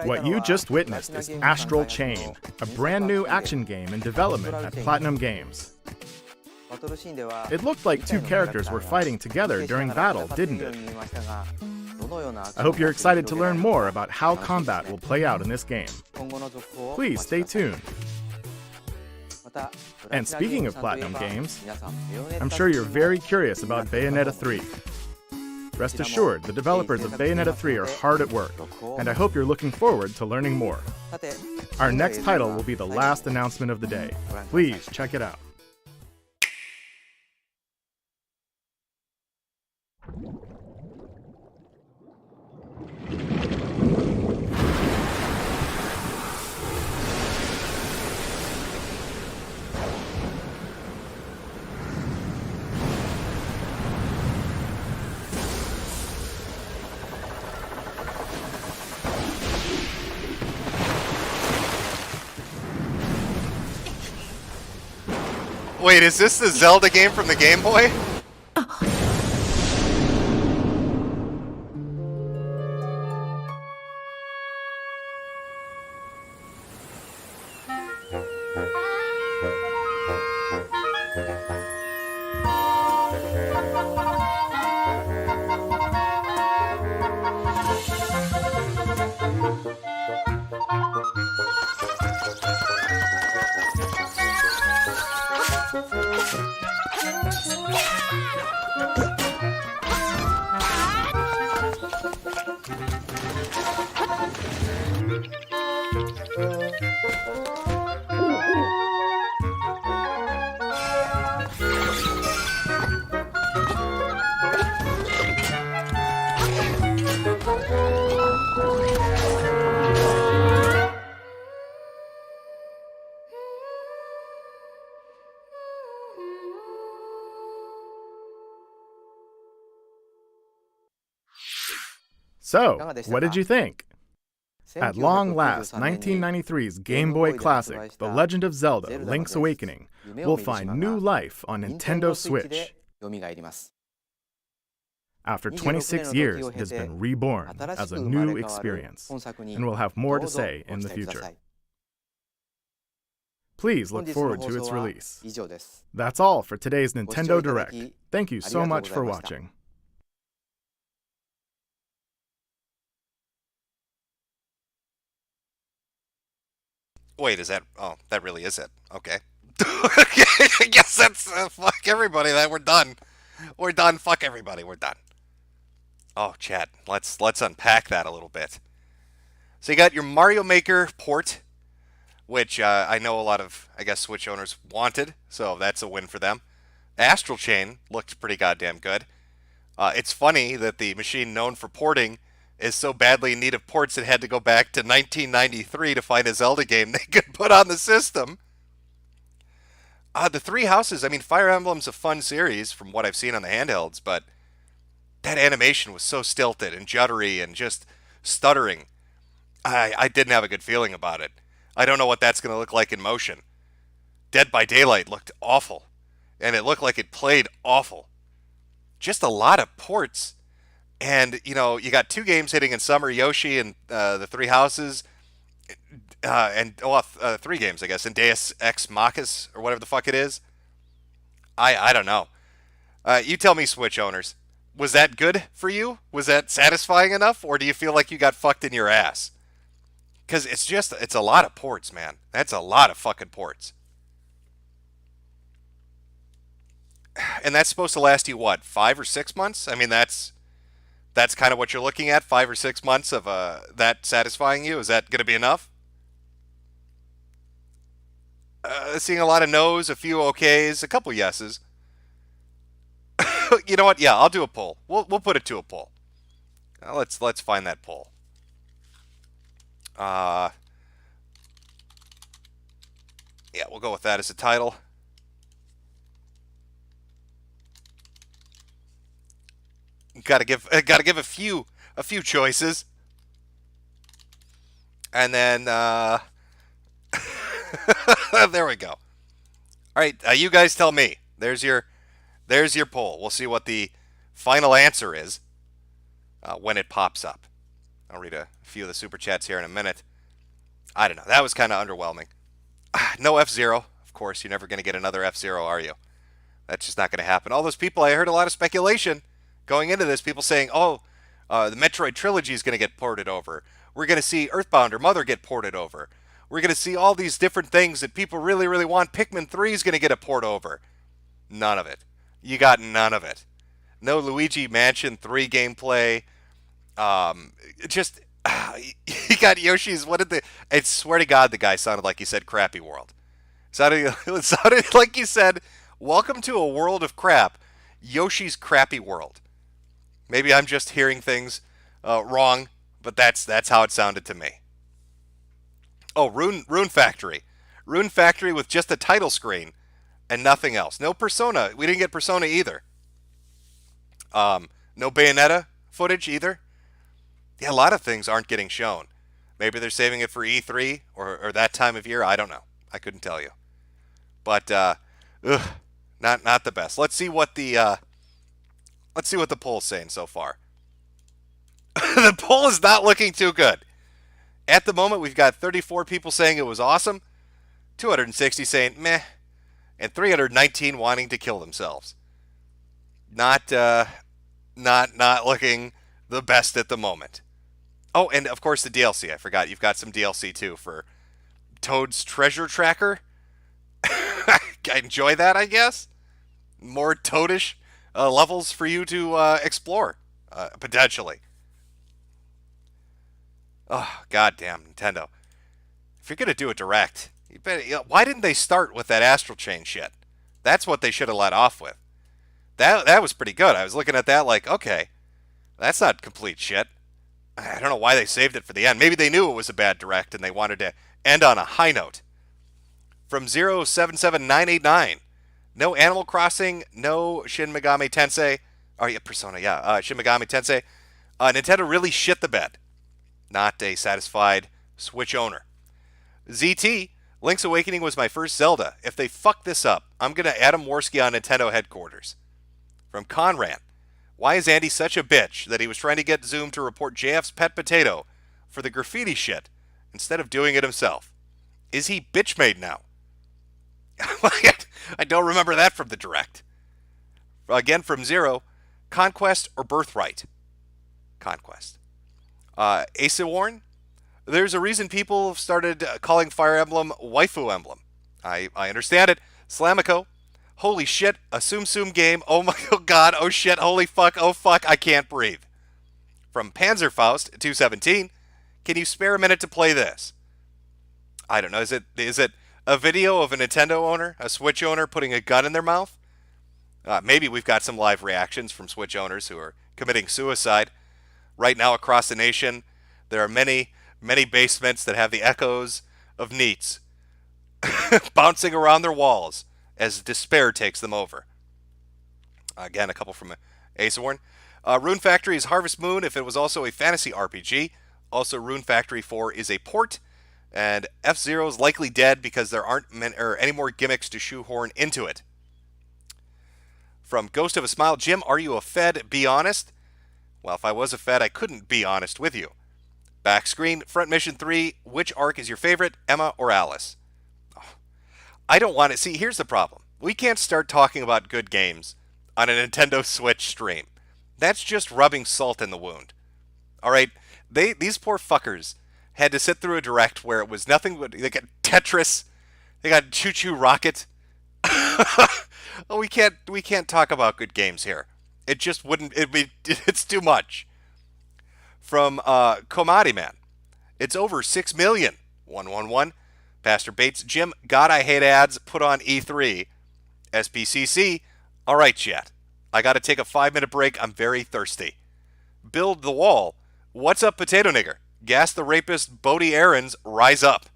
What you just witnessed is Astral Chain, a brand new action game in development at Platinum Games. It looked like two characters were fighting together during battle, didn't it? I hope you're excited to learn more about how combat will play out in this game. Please stay tuned. And speaking of Platinum Games, I'm sure you're very curious about Bayonetta 3. Rest assured, the developers of Bayonetta 3 are hard at work, and I hope you're looking forward to learning more. Our next title will be the last announcement of the day. Please check it out. Wait, is this the Zelda game from the Game Boy? So, what did you think? At long last, 1993's Game Boy classic, The Legend of Zelda: Link's Awakening, will find new life on Nintendo Switch. After 26 years, it has been reborn as a new experience, and we'll have more to say in the future. Please look forward to its release. That's all for today's Nintendo Direct. Thank you so much for watching. Wait, is that... Oh, that really is it. Okay. Okay, I guess that's... fuck everybody, then we're done. We're done. Fuck everybody, we're done. Oh, chat. Let's unpack that a little bit. So you got your Mario Maker port, which I know a lot of, I guess, Switch owners wanted, so that's a win for them. Astral Chain looked pretty goddamn good. It's funny that the machine known for porting is so badly in need of ports it had to go back to 1993 to find a Zelda game they could put on the system. The Three Houses, I mean, Fire Emblem's a fun series from what I've seen on the handhelds, but that animation was so stilted and juddery and just stuttering. I didn't have a good feeling about it. I don't know what that's going to look like in motion. Dead by Daylight looked awful, and it looked like it played awful. Just a lot of ports. And, you know, you got two games hitting in summer, Yoshi and the Three Houses, three games, I guess, and Deus Ex Machina, or whatever the fuck it is. I don't know. You tell me, Switch owners. Was that good for you? Was that satisfying enough? Or do you feel like you got fucked in your ass? Because it's a lot of ports, man. That's a lot of fucking ports. And that's supposed to last you, what, 5 or 6 months? I mean, that's kind of what you're looking at, 5 or 6 months of that satisfying you. Is that going to be enough? Seeing a lot of no's, a few okays, a couple yeses. You know what? Yeah, I'll do a poll. We'll put it to a poll. Let's find that poll. Yeah, we'll go with that as a title. Got to give a few choices, and then there we go. All right, you guys tell me. There's your poll. We'll see what the final answer is when it pops up. I'll read a few of the super chats here in a minute. I don't know. That was kind of underwhelming. No F-Zero. Of course, you're never going to get another F-Zero, are you? That's just not going to happen. All those people, I heard a lot of speculation going into this, people saying, oh, the Metroid trilogy is going to get ported over. We're going to see Earthbound or Mother get ported over. We're going to see all these different things that people really, really want. Pikmin 3 is going to get a port over. None of it. You got none of it. No Luigi Mansion 3 gameplay. You got Yoshi's, I swear to God, the guy sounded like he said Crappy World. It sounded like he said, welcome to a world of crap. Yoshi's Crappy World. Maybe I'm just hearing things wrong, but that's how it sounded to me. Oh, Rune Factory. Rune Factory with just a title screen and nothing else. No Persona. We didn't get Persona either. No Bayonetta footage either. Yeah, a lot of things aren't getting shown. Maybe they're saving it for E3 or that time of year. I don't know. I couldn't tell you. But not the best. Let's see what the poll's saying so far. The poll is not looking too good. At the moment, we've got 34 people saying it was awesome, 260 saying meh, and 319 wanting to kill themselves. Not looking the best at the moment. Oh, and of course the DLC. I forgot. You've got some DLC too for Toad's Treasure Tracker. I enjoy that, I guess. More Toadish levels for you to explore, potentially. Oh, goddamn Nintendo. If you're going to do a direct, you better, why didn't they start with that Astral Chain shit? That's what they should have let off with. That was pretty good. I was looking at that like, okay, that's not complete shit. I don't know why they saved it for the end. Maybe they knew it was a bad direct and they wanted to end on a high note. From 077989, no Animal Crossing, no Shin Megami Tensei. Oh, yeah, Persona, yeah. Shin Megami Tensei. Nintendo really shit the bed. Not a satisfied Switch owner. ZT, Link's Awakening was my first Zelda. If they fuck this up, I'm going to Adam Worski on Nintendo headquarters. From Conran, why is Andy such a bitch that he was trying to get Zoom to report JF's pet potato for the graffiti shit instead of doing it himself? Is he bitch made now? I don't remember that from the direct. Again, from Zero, Conquest or Birthright? Conquest. Asa Warren, there's a reason people started calling Fire Emblem Waifu Emblem. I understand it. Slamico, holy shit, a Tsum Tsum game. Oh my god, oh shit, holy fuck, oh fuck, I can't breathe. From Panzerfaust 217, can you spare a minute to play this? I don't know, is it a video of a Nintendo owner, a Switch owner, putting a gun in their mouth? Maybe we've got some live reactions from Switch owners who are committing suicide. Right now across the nation, there are many basements that have the echoes of NEETs bouncing around their walls as despair takes them over. Again, a couple from Acewarn. Rune Factory is Harvest Moon if it was also a fantasy RPG. Also, Rune Factory 4 is a port. And F-Zero is likely dead because there aren't any more gimmicks to shoehorn into it. From Ghost of a Smile, Jim, are you a Fed? Be honest. Well, if I was a Fed, I couldn't be honest with you. Back screen, Front Mission 3, which arc is your favorite, Emma or Alice? Oh, I don't want to. See, here's the problem. We can't start talking about good games on a Nintendo Switch stream. That's just rubbing salt in the wound. All right, these poor fuckers had to sit through a direct where it was nothing but, they got Tetris, they got Choo Choo Rocket. Oh, we can't talk about good games here. It just wouldn't, it's too much. From Komadi Man, it's over 6 million. 111. Pastor Bates, Jim, God, I hate ads, put on E3. SPCC, all right, chat. I got to take a 5-minute break. I'm very thirsty. Build the Wall, what's up, Potato Nigger? Gas the Rapist, Bodie Aarons, rise up.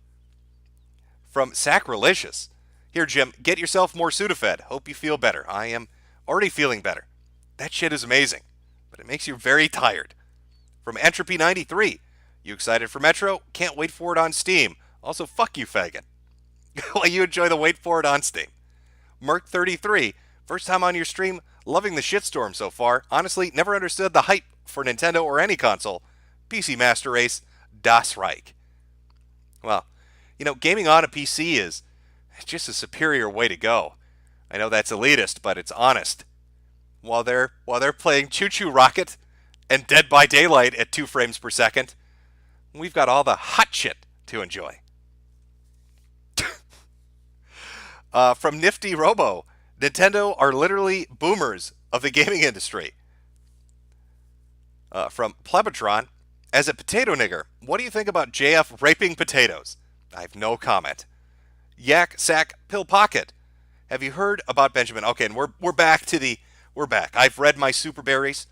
From Sacrilegious, here, Jim, get yourself more Sudafed. Hope you feel better. I am already feeling better. That shit is amazing, but it makes you very tired. From Entropy 93, you excited for Metro? Can't wait for it on Steam. Also, fuck you, faggot. While you enjoy the wait for it on Steam. Merc 33, first time on your stream, loving the shitstorm so far. Honestly, never understood the hype for Nintendo or any console. PC Master Race, Das Reich. Well, gaming on a PC is just a superior way to go. I know that's elitist, but it's honest. While they're playing Choo Choo Rocket and Dead by Daylight at 2 frames per second, we've got all the hot shit to enjoy. From Nifty Robo, Nintendo are literally boomers of the gaming industry. From Plebitron, as a potato nigger, what do you think about JF raping potatoes? I have no comment. Yak Sack Pill Pocket, have you heard about Benjamin? Okay, and we're back. I've read my SuperBerries.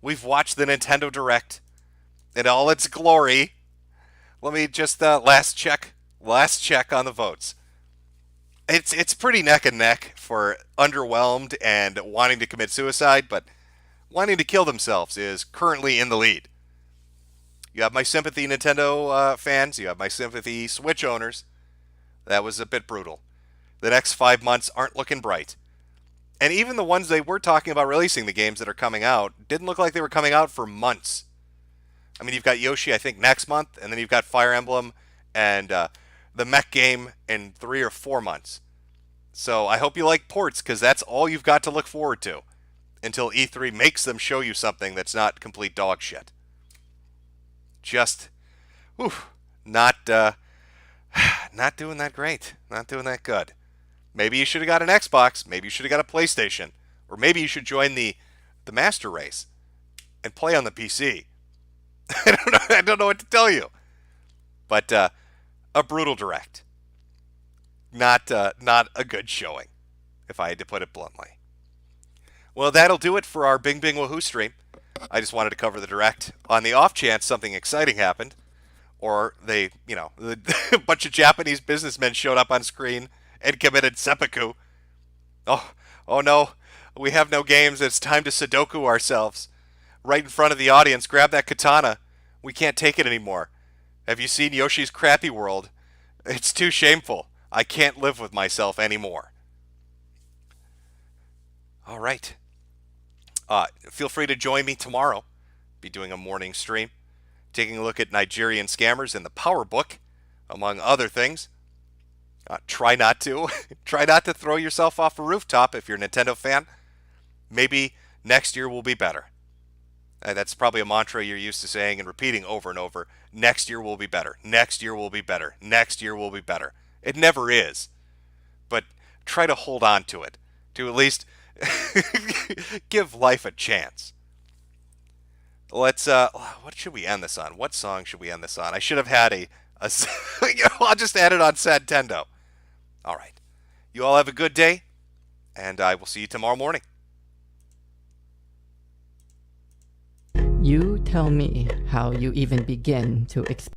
We've watched the Nintendo Direct in all its glory. Let me just last check on the votes. It's pretty neck and neck for underwhelmed and wanting to commit suicide, but wanting to kill themselves is currently in the lead. You have my sympathy, Nintendo fans. You have my sympathy, Switch owners. That was a bit brutal. The next 5 months aren't looking bright. And even the ones they were talking about releasing, the games that are coming out, didn't look like they were coming out for months. I mean, you've got Yoshi, I think, next month, and then you've got Fire Emblem and the mech game in 3 or 4 months. So I hope you like ports, because that's all you've got to look forward to until E3 makes them show you something that's not complete dog shit. Just, not doing that great. Not doing that good. Maybe you should have got an Xbox. Maybe you should have got a PlayStation. Or maybe you should join the Master Race and play on the PC. I don't know what to tell you. But a brutal direct. Not a good showing, if I had to put it bluntly. Well, that'll do it for our Bing Bing Wahoo stream. I just wanted to cover the direct on the off chance something exciting happened, or a bunch of Japanese businessmen showed up on screen and committed seppuku. Oh no, we have no games. It's time to Sudoku ourselves. Right in front of the audience, grab that katana. We can't take it anymore. Have you seen Yoshi's Crappy World? It's too shameful. I can't live with myself anymore. All right. Feel free to join me tomorrow. Be doing a morning stream, taking a look at Nigerian scammers in the Power Book, among other things. Try not to. Try not to throw yourself off a rooftop if you're a Nintendo fan. Maybe next year will be better. That's probably a mantra you're used to saying and repeating over and over. Next year will be better. Next year will be better. Next year will be better. It never is. But try to hold on to it. To at least give life a chance. Let's, what should we end this on? What song should we end this on? I should have had I'll just add it on Santendo. All right. You all have a good day, and I will see you tomorrow morning. You tell me how you even begin to explain.